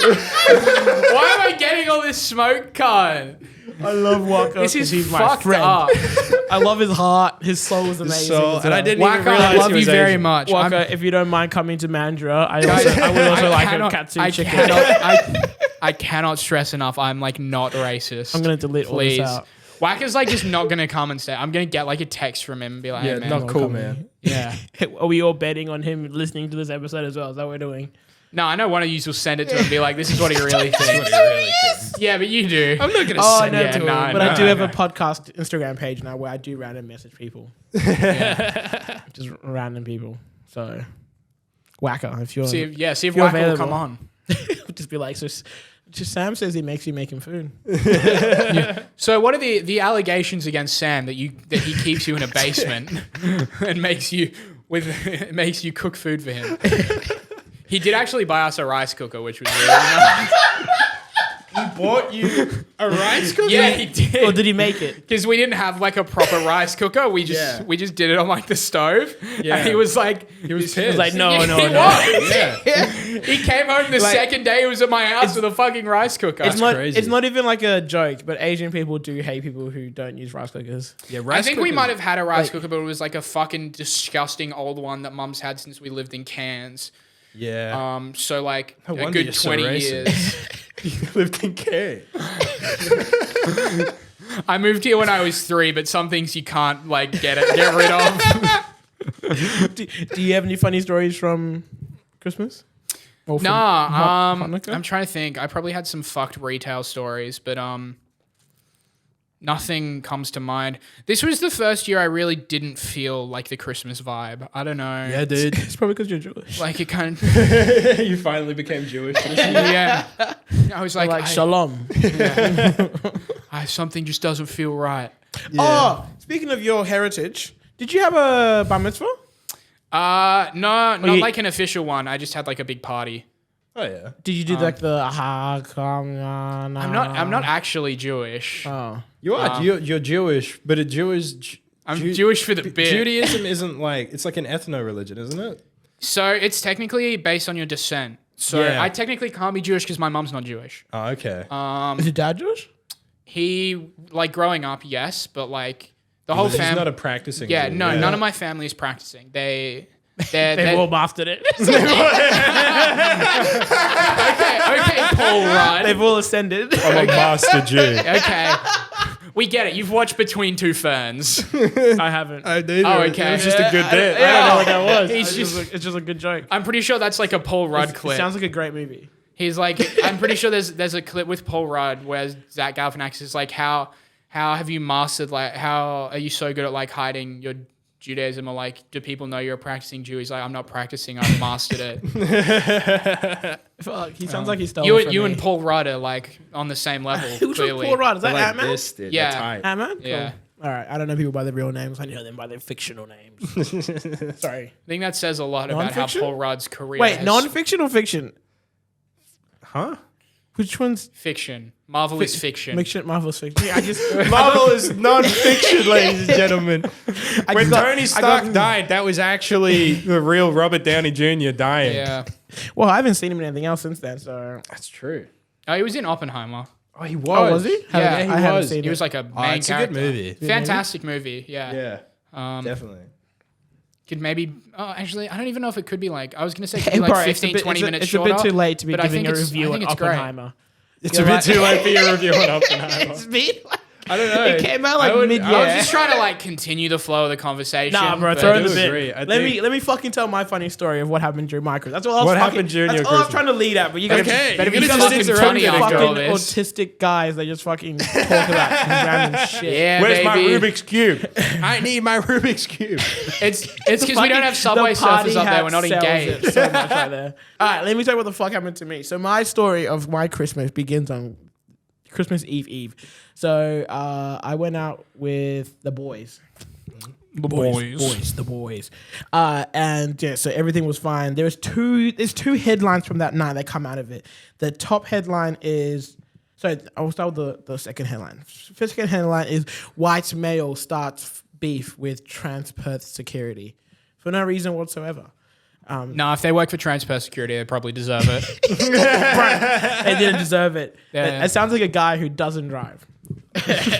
Why am I getting all this smoke, cunt? I love Waka. This is he's my fucked friend. up. I love his heart. His soul is amazing. So, as and I well. didn't even Waka, realize I love he you was very Asian. much. Waka, if you don't mind coming to Mandra, I would I also like a cannot- katsu chicken. I cannot stress enough. I'm like not racist. I'm gonna delete all Please. this out. Wacker's like just not gonna come and stay. I'm gonna get like a text from him and be like, Yeah, hey, man. not cool, come man. Yeah. Are we all betting on him listening to this episode as well? Is that what we're doing? No, I know one of you will send it to him and be like, this is what he really thinks. Yeah, but you do. I'm not gonna Oh, send no, it to him. no, But I do no, have no. a podcast Instagram page now where I do random message people. Just random people. So, Whacker, if you're See if you're Wacker will available. come on. just be like, so just Sam says he makes you making food. So what are the allegations against Sam that he keeps you in a basement and makes you cook food for him? He did actually buy us a rice cooker, which was really nice. He bought you a rice cooker? Yeah, he did. Or did he make it? Because we didn't have like a proper rice cooker. We just did it on like the stove. Yeah. And he was like, He was He was pissed. like, no. he was. Yeah. He came home the second day he was at my house with a fucking rice cooker. It's not. crazy. It's not even like a joke, but Asian people do hate people who don't use rice cookers. Yeah, I think we cookers- might have had a rice like- cooker, but it was like a fucking disgusting old one that Mum's had since we lived in Cairns. Yeah. So like No a wonder good you're so 20 racist. years. You lived in Cairns. I moved here when I was 3, but some things you can't like get rid of. Do you have any funny stories from Christmas? Or from Nah, Hanukkah? I'm trying to think. I probably had some fucked retail stories, but nothing comes to mind. This was the first year I really didn't feel like the Christmas vibe. I don't know. Yeah, dude. It's probably because you're Jewish. Like it kind of, You finally became Jewish. yeah. I was like, Like shalom. something just doesn't feel right. Oh, speaking of your heritage, did you have a bar mitzvah? No, not you- like an official one. I just had like a big party. Oh, yeah. Did you do like the I'm not actually Jewish. Oh, You are. You're Jewish, but a Jewish... I'm Jewish for the bit. Judaism isn't like... It's like an ethno-religion, isn't it? So it's technically based on your descent. So Yeah. I technically can't be Jewish because my mum's not Jewish. Oh, okay. is your dad Jewish? He, like growing up, yes, but like the whole He's not family. a practicing Yeah, Jew. no, none of my family is practicing. They've They've all mastered it. okay, Paul. Paul Rudd. They've all ascended. I'm a master Jew. Okay. We get it. You've watched Between Two Ferns. I haven't. I did. Oh, okay. It was just a good bit. Yeah. I don't know what that was. It's just a good joke. I'm pretty sure that's like a Paul Rudd It clip. sounds like a great movie. He's like, I'm pretty sure there's a clip with Paul Rudd where Zach Galifianakis is like, how have you mastered, like, how are you so good at like hiding your Judaism, or like, do people know you're a practicing Jew? He's like, I'm not practicing, I've mastered it. Fuck, he sounds like he stole You, it from you me. and Paul Rudd are like on the same level, Who's clearly. Paul Rudd? Is that Like Ant-Man? this, dude. Yeah. That's hype. Ant-Man? Yeah. Cool. All right, I don't know people by their real names. I know them by their fictional names. Sorry. I think that says a lot about how Non-fiction? Paul Rudd's career Wait, has non-fiction or fiction? Huh? Which one's fiction. Marvel is fiction. Marvel's fiction. Yeah, I just Marvel is non-fiction, ladies and gentlemen. I When just got- Tony I Stark got- died, that was actually the real Robert Downey Jr. dying. Yeah. Well, I haven't seen him in anything else since then. So. That's true. Oh, he was in Oppenheimer. Oh, he Oh, was he? Yeah, I he haven't was. seen He it. was like a main Oh, it's a character. good movie. Fantastic movie. Yeah. Yeah, definitely. Could maybe, actually, I don't even know if it could be like, I was going to say it could Hey, be like bro, 15, 20 minutes it's shorter. a bit too late to be but I giving think a it's- review I on think it's great. Oppenheimer. It's a bit too late for your review on Oppenheimer. It's me. I don't know. It came out like I would- mid-year. I was just trying to like continue the flow of the conversation. Nah, bro, but- throw I in the do bit. agree. I Let think- me fucking tell my funny story of what happened during my Christmas. That's all I was What fucking, happened during that's your all I was Christmas? trying to lead at, but you guys Okay, better be you fucking just funny interrupted after it. all fucking this. autistic guys that just fucking talk about random shit. Yeah, Where's my baby. Rubik's Cube? I need my Rubik's Cube. It's because we don't have Subway The party surfers up there. hat We're not sells engaged. it so much right there. All right, let me tell you what the fuck happened to me. So my story of my Christmas begins on Christmas Eve. So I went out with the boys. The boys. And yeah, so everything was fine. There's two headlines from that night that come out of it. The top headline is, sorry, I will start with the second headline. Second headline is white male starts beef with trans Perth security for no reason whatsoever. No, if they work for Transper Security, they probably deserve it. They didn't deserve it. Yeah. It sounds like a guy who doesn't drive.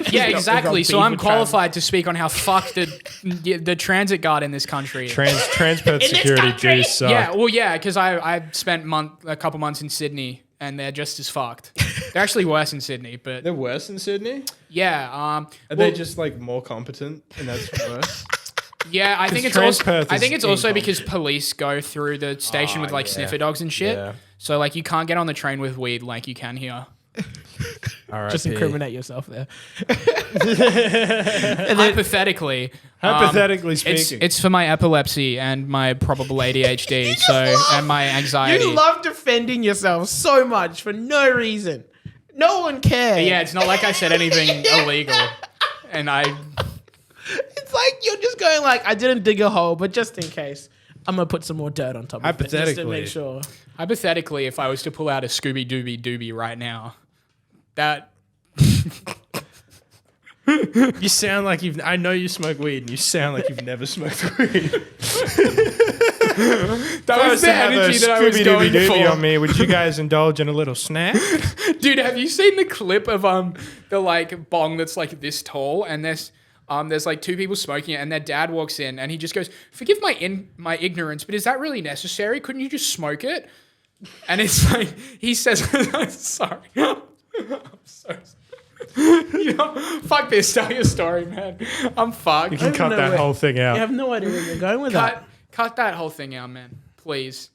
Yeah, exactly. beef So I'm with qualified to speak on how fucked the transit guard in this country is. Transport security Jews suck. Yeah, well, yeah, because I spent a couple months in Sydney, and they're just as fucked. They're actually worse in Sydney, but They're worse in Sydney? yeah. Are well, they just like more competent and that's worse? yeah, I think it's Transperth also. I think is it's also incompetent. because police go through the station with like yeah. sniffer dogs and shit. Yeah. So like you can't get on the train with weed like you can here. Just incriminate yourself there. Hypothetically. Hypothetically It's, speaking. it's for my epilepsy and my probable ADHD, and my anxiety. You love defending yourself so much for no reason. No one cares. Yeah, it's not like I said anything illegal, and It's like you're just going like, I didn't dig a hole, but just in case, I'm gonna put some more dirt on top of it just to Hypothetically. make sure. hypothetically, if I was to pull out a Scooby Dooby Dooby right now, that You sound like I know you smoke weed and you sound like you've never smoked weed. that was the energy that I was going for. on me. Would you guys indulge in a little snack? Dude, have you seen the clip of the like bong that's like this tall, and there's like two people smoking it, and their dad walks in and he just goes, "Forgive my ignorance, but is that really necessary? Couldn't you just smoke it?" And it's like he says, "I'm sorry, I'm so sorry." You know, fuck this. Tell your story, man. I'm fucked. You can cut know that where- whole thing out. I have no idea where you're going with that. Cut that whole thing out, man. Please.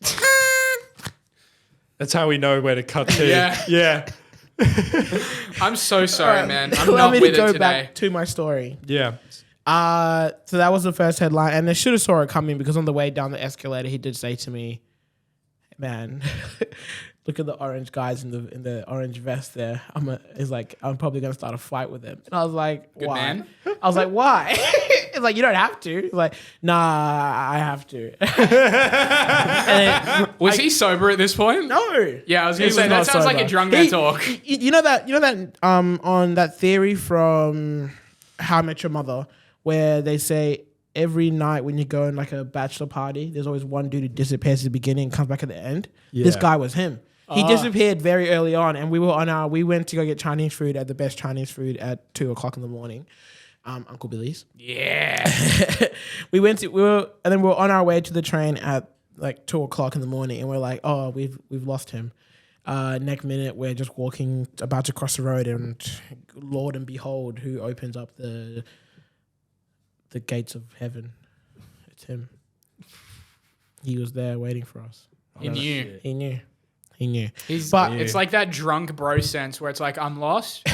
That's how we know where to cut to. Yeah. Yeah. I'm so sorry, man. I'm Allow not me with to go it today. back to my story. Yeah. So that was the first headline, and I should have saw it coming because on the way down the escalator, he did say to me, "Man, look at the orange guys in the orange vest there. He's like, I'm probably gonna start a fight with them." And I was like, Good "Why?" man. I was like, "Why?" It's like, you don't have to. He's like, "Nah, I have to." And then, Was he sober at this point? no. Yeah, I was gonna He say was that not sounds like a sober. drunk man talk. You know that on that theory from How I Met Your Mother, where they say every night when you go in like a bachelor party, there's always one dude who disappears at the beginning and comes back at the end. This Yeah. guy was him. He disappeared very early on, and we went to go get Chinese food at the best Chinese food at 2:00 in the morning. Uncle Billy's. Yeah. we were on our way to the train at like 2:00 in the morning, and we're like, "Oh, we've lost him." Next minute, we're just walking, about to cross the road, and Lord and behold, who opens up the gates of heaven? It's him. He was there waiting for us. He knew. He knew. He knew. But it's like that drunk bro sense where it's like, I'm lost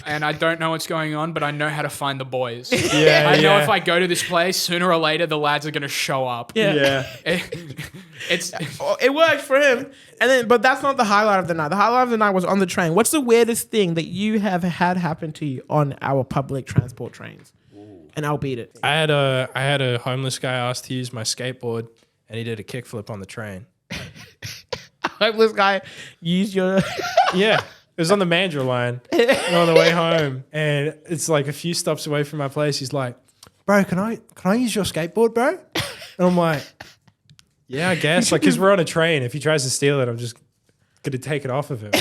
and I don't know what's going on, but I know how to find the boys. Yeah, I know if I go to this place, sooner or later, the lads are going to show up. Yeah. It worked for him. And then, but that's not the highlight of the night. The highlight of the night was on the train. What's the weirdest thing that you have had happen to you on our public transport trains? And I'll beat it. I had a homeless guy ask to use my skateboard, and he did a kickflip on the train. Homeless guy, use your... Yeah. It was on the Mandurah line on the way home, and it's like a few stops away from my place. He's like, "Bro, can I use your skateboard, bro?" And I'm like, "Yeah, I guess." Like, because we're on a train. If he tries to steal it, I'm just gonna take it off of him,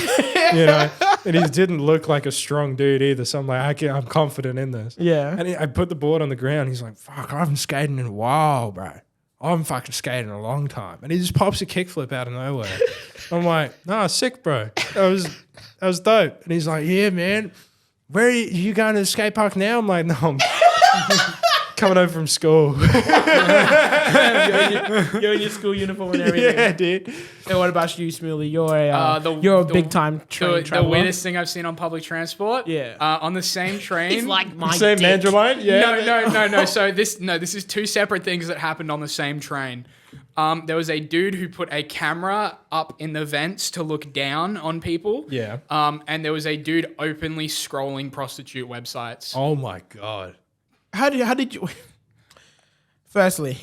you know. And he didn't look like a strong dude either. So I'm like, I'm confident in this. Yeah. And I put the board on the ground. He's like, "Fuck, I haven't skated in a while, bro. I haven't fucking skated in a long time." And he just pops a kickflip out of nowhere. I'm like, "Nah, sick, bro. That was dope." And he's like, "Yeah, man. Where are you going to the skate park now?" I'm like, "No, I'm coming home from school." You're in your school uniform and everything. Yeah, dude. And what about you, Smiley? You're a big time train The traveler. weirdest thing I've seen on public transport. Yeah. On the same train. It's like my Same dick. Mandurah line? Yeah. No. So this is two separate things that happened on the same train. There was a dude who put a camera up in the vents to look down on people. Yeah. And there was a dude openly scrolling prostitute websites. Oh my God. How did you? Firstly,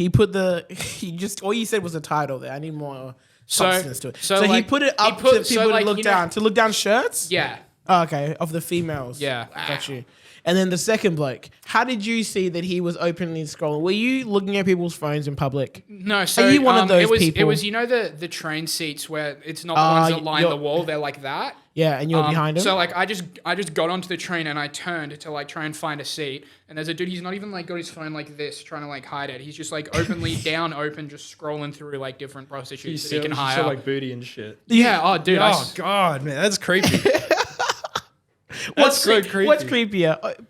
all you said was the title there. I need more substance to it. So he like, put it up put- to people like, to look you know- down. To look down shirts? Yeah. Oh, okay, of the females. Yeah. Got you. And then the second bloke, how did you see that he was openly scrolling? Were you looking at people's phones in public? No, so Are you one of those it people? was the train seats where it's not the ones that line the wall, they're like that. Yeah, and you're behind him? So like I just got onto the train and I turned to like try and find a seat, and there's a dude, he's not even like got his phone like this trying to like hide it. He's just like openly open, just scrolling through like different prostitutes that he can hire. like booty and shit. Yeah, oh dude, Oh God, man, that's creepy. What's so creepy. What's creepier?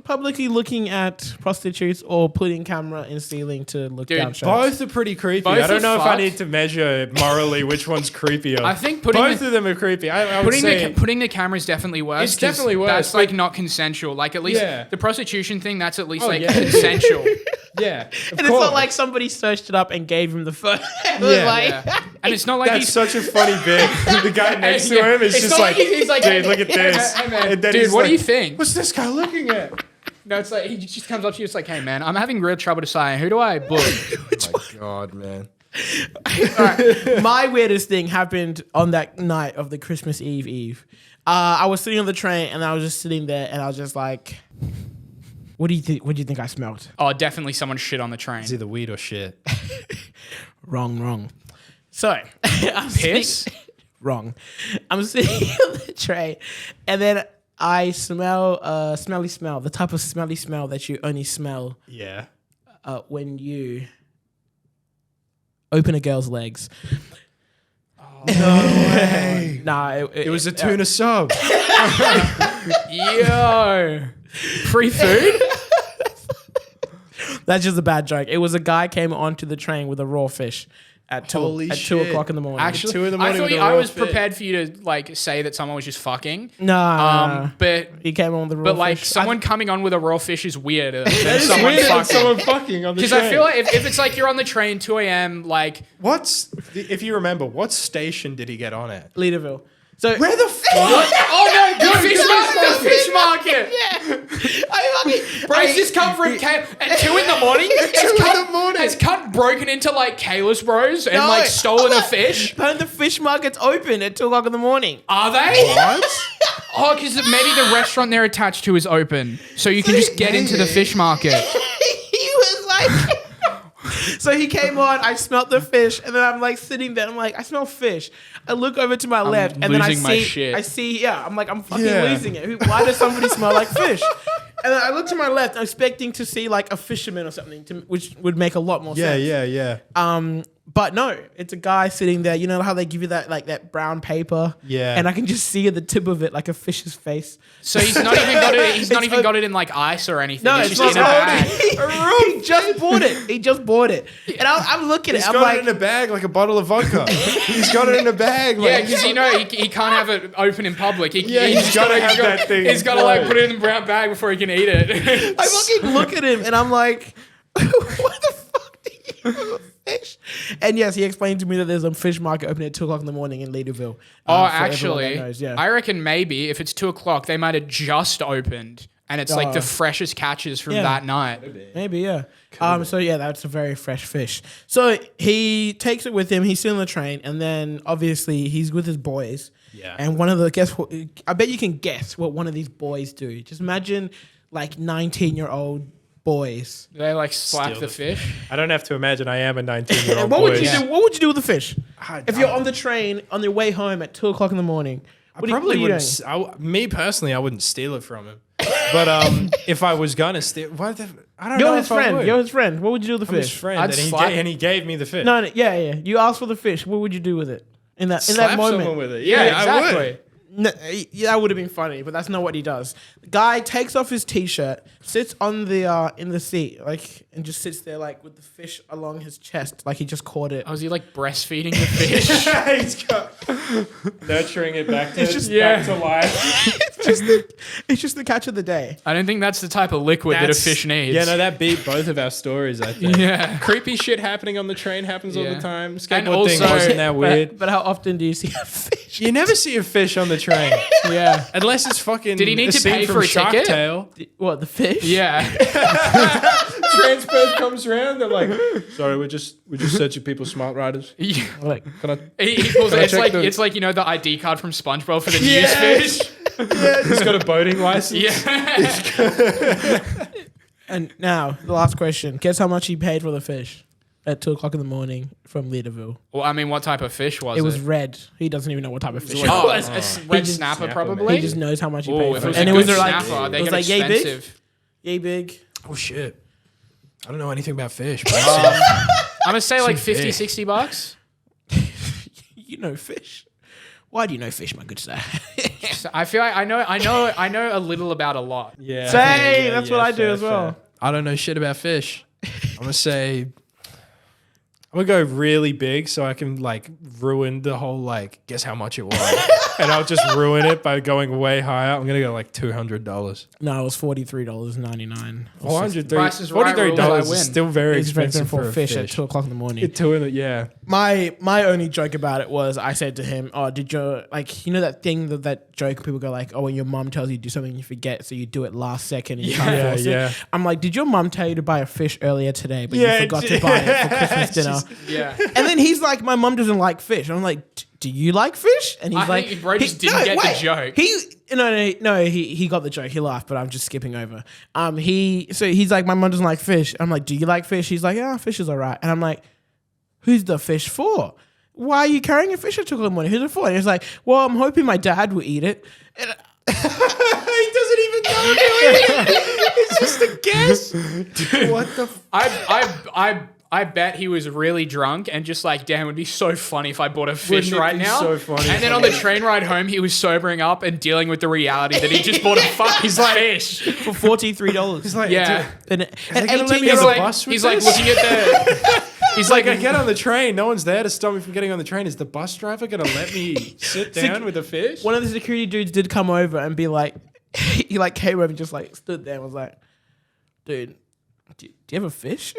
Publicly looking at prostitutes or putting camera in ceiling to look Dude, down shots? Both are pretty creepy. Both I don't are know if I fucked. need to measure morally which one's creepier. I think both of them are creepy. I would say putting the camera is definitely worse. It's 'cause definitely worse. That's like not consensual. Like at least Yeah. the prostitution thing, that's at least Oh, like yeah. consensual. yeah, and it's not like somebody searched it up and gave him the phone. It was Yeah. like, Yeah. And it's not like that's he's such a funny bit. The guy next to Yeah. him is It's just not like, he's like, dude, look at this. Hey, man, And then dude, he's what do like, you think? What's this guy looking at? No, it's like he just comes up to you. It's like, hey man, I'm having real trouble deciding who do I book. Oh my God, man. my weirdest thing happened on that night of the Christmas Eve. I was sitting on the train and I was just sitting there and I was just like, what do you think? What do you think I smelled? Oh, definitely someone shit on the train. It's either weed or shit. Wrong. So I'm Piss? sitting- wrong. I'm sitting on the train and then I smell a smelly smell, the type of smelly smell that you only smell Yeah. when you open a girl's legs. No way. Nah, It was a tuna sub. Yo, free food? That's just a bad joke. It was a guy came onto the train with a raw fish at 2 shit. o'clock in the morning. Actually, 2 in the I morning thought with a I raw was fish. prepared for you to like say that someone was just fucking. Nah, But he came on with the raw but like fish. someone coming on with a raw fish is weirder than It's someone weird that fucking. someone fucking on the Because train. I feel like if it's like you're on the train 2 a.m. like if you remember, what station did he get on at? Leaderville. So Where the fuck? oh no, the fish market. I fucking Bro, he's just come from at 2 in the morning. Has cunt broken into like Kayla's Bros and No. like stolen a fish. But the fish market's open at 2 o'clock in the morning. Are they? What? Oh, because maybe the restaurant they're attached to is open, so you can just get into the fish market. He was like. So he came on, I smelled the fish, and then I'm like sitting there, I'm like, I smell fish. I look over to my left, and then losing my shit. I'm like, I'm fucking Yeah. losing it. Why does somebody smell like fish? And then I look to my left, I'm expecting to see like a fisherman or something, which would make a lot more sense. Yeah. But no, it's a guy sitting there. You know how they give you that like that brown paper? Yeah. And I can just see at the tip of it like a fish's face. So he's not even got it. He's not even got it in like ice or anything. No, it's it's just in a not. bag. He just bought it. He just bought it. And I'm looking at He's it. I'm got like, it in a bag like a bottle of vodka. He's got it in a bag. Yeah, Like, because you know he can't have it open in public. He's he's gotta have that thing. He's got to like put it in a brown bag before he can eat it. I fucking look at him and I'm like, what the fuck do you have a fish? And yes, he explained to me that there's a fish market open at 2 o'clock in the morning in Leaderville. Oh, for everyone that actually, knows, yeah. I reckon maybe if it's 2 o'clock, they might have just opened, and it's like the freshest catches from Yeah. that night. Maybe, yeah. So yeah, that's a very fresh fish. So he takes it with him. He's still on the train, and then obviously he's with his boys. Yeah. And I bet you can guess what one of these boys do. Just imagine like 19-year-old boys. They like slap Steal the the fish. I don't have to imagine I am a 19-year-old What boy. would you do? What would you do with the fish? If you're on the train on your way home at 2 o'clock in the morning, I what probably are you wouldn't. doing? Me personally, I wouldn't steal it from him. But if I was gonna steal, I don't know. You're his if I friend. would. You're his friend. What would you do with the I'm his fish? friend, I'd and he, slap- and he gave me the fish. No, yeah. You asked for the fish. What would you do with it in that Slap moment? someone with it. Yeah, Yeah, I would. exactly. No, yeah, that would have been funny, but that's not what he does. The guy takes off his t-shirt, sits on the in the seat, like, and just sits there like with the fish along his chest, like he just caught it. Oh, is he like breastfeeding the fish? He's got nurturing it back to, yeah. back to life. It's just the catch of the day. I don't think that's the type of liquid that a fish needs. Yeah, no, that beat both of our stories, I think. Yeah. Creepy shit happening on the train happens all Yeah. the time. And Skateboard thing also- wasn't that weird. But how often do you see a fish? You never see a fish on the train. Yeah. Unless it's fucking. Did he need to scene pay from for a Shark ticket? Tale. What, the fish? Yeah. Transperth comes around. They're like, "Sorry, we're just searching people's smart riders. Yeah. Like, Can I?" He pulls it. I It's check like the- it's like you know the ID card from SpongeBob for the news fish. Yeah, he's got a boating license. Yeah. and now the last question: guess how much he paid for the fish at 2 o'clock in the morning from Leaderville? Well, I mean, what type of fish was it? It was red. He doesn't even know what type of fish it Oh, was. a red just- snapper, Snapper, probably. He just knows how much he Oh, paid if for it was it. And a it was good like snapper, they it was get like yay big, expensive. yay big. Oh shit! I don't know anything about fish. But I'm gonna say like Some 50, fish. $60. You know fish. Why do you know fish, my good sir? I feel like I know a little about a lot. yeah, Say, that's what I do as well. I don't know shit about fish. I'm gonna say. I'm gonna go really big so I can like ruin the whole like guess how much it was, and I'll just ruin it by going way higher. I'm gonna go like $200. No, it was $43.99. Price is right, rules, I $43 win. is still very expensive Expensive for a fish fish. at 2 o'clock in the morning. Yeah. My only joke about it was I said to him, "Oh, did your like you know that thing that joke people go like, oh, when your mum tells you to do something you forget, so you do it last second and you can't Yeah, force yeah. it." I'm like, "Did your mum tell you to buy a fish earlier today, but Yeah, you forgot to buy it for Christmas dinner?" Yeah. And then he's like, "My mum doesn't like fish." And I'm like, "Do you like fish?" And he's I like, think bro just didn't get the joke. He got the joke. He laughed, but I'm just skipping over. He's like, "My mum doesn't like fish." I'm like, "Do you like fish?" He's like, "Yeah, fish is alright." And I'm like, "Who's the fish for? Why are you carrying a fish at 2 o'clock in the morning? Who's it for?" And he's like, "Well, I'm hoping my dad will eat it." And He doesn't even know. It's just a guess. Dude, what the? I bet he was really drunk and just like, damn, it would be so funny if I bought a fish Wouldn't it right be now. so funny And if then I on the bought- train ride home, he was sobering up and dealing with the reality that he just bought a fucking fish. for $43. He's like, Yeah. And they gonna let me He's on years a old. like, bus with he's like this? looking at the. He's like, like, I get on the train. No one's there to stop me from getting on the train. Is the bus driver gonna let me sit down with a fish? One of the security dudes did come over and be like, he like came over and just like stood there and was like, "Dude, do you have a fish?"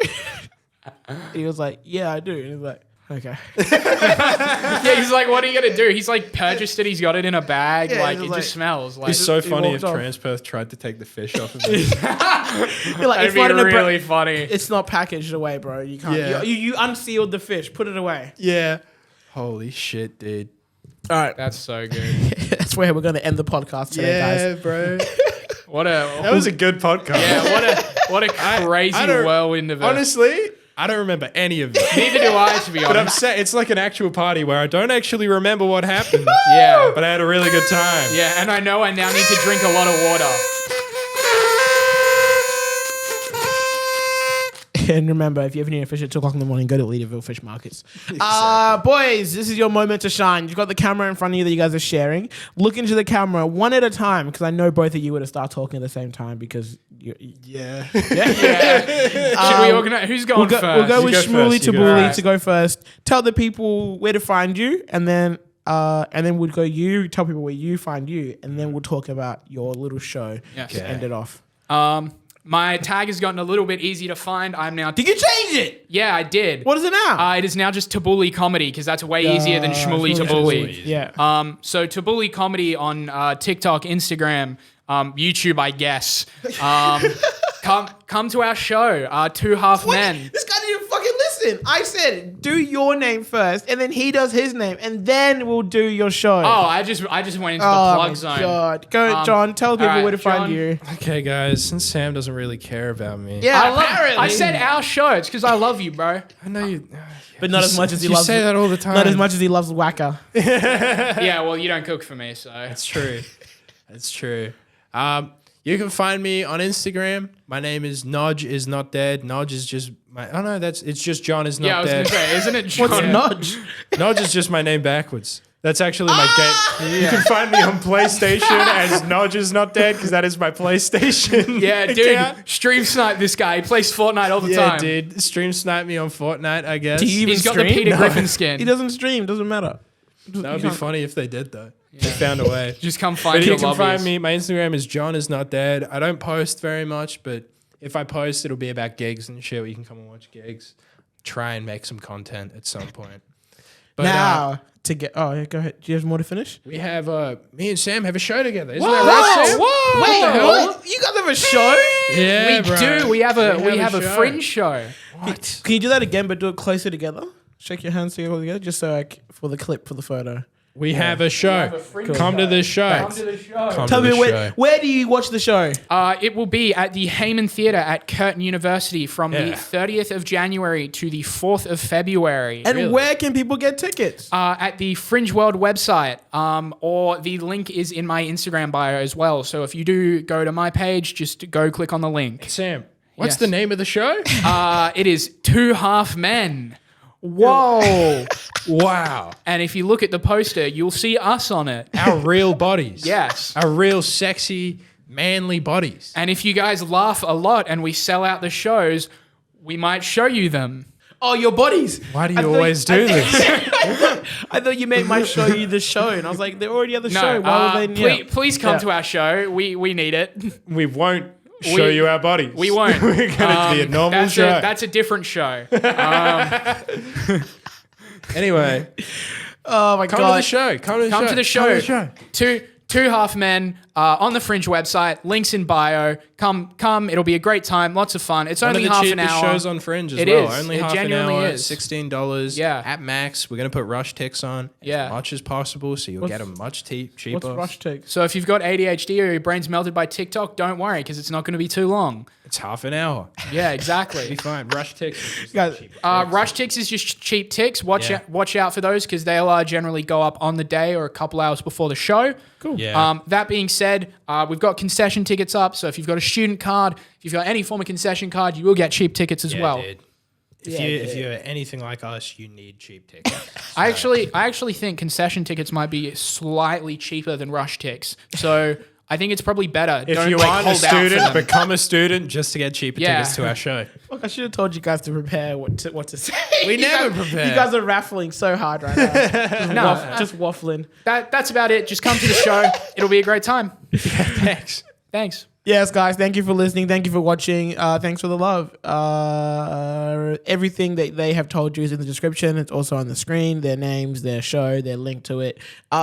He was like, "Yeah, I do." And he was like, "Okay." yeah, he's like, what are you gonna do? He's like purchased it. He's got it in a bag. Yeah, like he's it like- just smells. Like It's so he funny walked if off. Transperth tried to take the fish off of it. You're like, that'd it's be not in a really funny. it's not packaged away, bro. You can't. Yeah. You unsealed the fish. Put it away. Yeah. Holy shit, dude. All right, That's so good. that's where we're gonna end the podcast today, guys. bro. What a That was a good podcast. yeah. What a crazy I don't- whirlwind of a. Honestly, I don't remember any of it. Neither do I, to be But I'm honest. saying it's like an actual party where I don't actually remember what happened. Yeah. But I had a really good time. Yeah, and I know I now need to drink a lot of water. And remember, if you ever need a fish at 2 o'clock in the morning, go to Leaderville Fish Markets. Boys, this is your moment to shine. You've got the camera in front of you that you guys are sharing. Look into the camera one at a time, because I know both of you would have started talking at the same time because you're... Yeah. Should we organize? Who's going first? We'll go with go Shmuley first, to you go Bully first. to go first. Tell the people where to find you, and then we'll go you, tell people where you find you, and then we'll talk about your little show Yes. to end it off. My tag has gotten a little bit easy to find. I'm now... Did you change it? Yeah, I did. What is it now? It is now just Tabuli Comedy, because that's way easier than Shmuley Tabuli. Yeah. So Tabuli Comedy on TikTok, Instagram, YouTube, I guess. Come to our show, Two Half Men. This guy didn't fucking listen. I said, do your name first, and then he does his name, and then we'll do your show. Oh, I just went into the plug zone. God. Go, John. Tell people alright, where to find John. you. Okay, guys, since Sam doesn't really care about me. Yeah, I said our show. It's because I love you, bro. I know you. but not as much as he You loves. say that all the time. Not as much as he loves Wacker. Yeah, well, you don't cook for me, so. It's true. It's true. You can find me on Instagram. My name is Nodge is not dead. Nodge is just my. Oh no, it's just John is not Yeah, I was dead. going to say, isn't it John? What's Nudge? Nodge is just my name backwards. That's actually my game. You can find me on PlayStation as Nodge is not dead because that is my PlayStation. Yeah, dude, account. stream snipe this guy. He plays Fortnite all the Yeah, time. dude. Stream snipe me on Fortnite, I guess. Do you even He's got stream? the Peter No. Griffin skin. He doesn't stream. Doesn't matter. That would be funny if they did though. They found a way. Just come find But your you can lobbies. find me. My Instagram is John is not dead. I don't post very much, but if I post, it'll be about gigs and shit. Where you can come and watch gigs. Try and make some content at some point. But Now to get. Oh, yeah, go ahead. Do you have more to finish? we have me and Sam have a show together. Isn't Whoa, that right, Sam? whoa, Wait, what the hell? what? You guys have a show? Yeah, We bro. do. We have a show. Fringe show. What? Can you do that again, but do it closer together? Shake your hands together, just so for the clip for the photo. We have a show. have a Fringe Come to the show. Come to the show. Come Tell to me the show. where do you watch the show? It will be at the Heyman Theatre at Curtin University from the Yeah. 30th of January to the 4th of February. And where can people get tickets? At the Fringe World website, or the link is in my Instagram bio as well. So if you do go to my page, just go click on the link. Sam, what's Yes. the name of the show? It is Two Half Men. Whoa. Wow. And if you look at the poster, you'll see us on it. Our real bodies. Yes. Our real sexy, manly bodies. And if you guys laugh a lot and we sell out the shows, we might show you them. Oh, your bodies. Why do you always do this? I thought you might show you the show, and I was like, they're already at the No, show. Why would they? please come Yeah. to our show. We need it. We won't show you our bodies. We won't. We're going to be a normal show. That's a different show. Anyway, Oh my come god! to the show. Come to the show. Come to the show. Come to the show. Two Half Men on the Fringe website. Links in bio. Come. It'll be a great time. Lots of fun. It's One of only the half an cheapest hour. shows on Fringe as It well. is. Only It half an genuinely hour, is. $16. Yeah. At max. We're going to put rush ticks on Yeah. as much as possible, so you'll get them much cheaper. What's Rush Takes? So if you've got ADHD or your brain's melted by TikTok, don't worry because it's not going to be too long. It's half an hour. Yeah, Be exactly. fine. Rush ticks. is just Guys, cheap. Rush ticks is just cheap ticks. Watch out for those because they'll generally go up on the day or a couple hours before the show. Cool. Yeah. That being said, we've got concession tickets up. So if you've got a student card, if you've got any form of concession card, you will get cheap tickets as well. Dude. If you're anything like us, you need cheap tickets. I actually think concession tickets might be slightly cheaper than rush ticks. So I think it's probably better. If Don't you like aren't a hold out for student, them. become a student just to get cheaper Yeah. tickets to our show. Look, I should have told you guys to prepare what to say. We You never guys- prepare. You guys are raffling so hard right now. Just waffling. That's about it. Just come to the show. It'll be a great time. Thanks. Thanks. Yes, guys, thank you for listening. Thank you for watching. Thanks for the love. Everything that they have told you is in the description. It's also on the screen. Their names, their show, their link to it.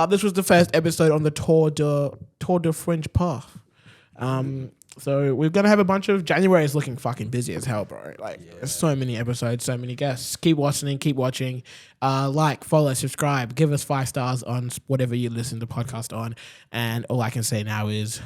This was the first episode on the Tour de Fringe path. So we're gonna have a bunch of January is looking fucking busy as hell, bro. Like there's so many episodes, so many guests. Keep watching. Like, follow, subscribe, give us 5 stars on whatever you listen to podcast on. And all I can say now is.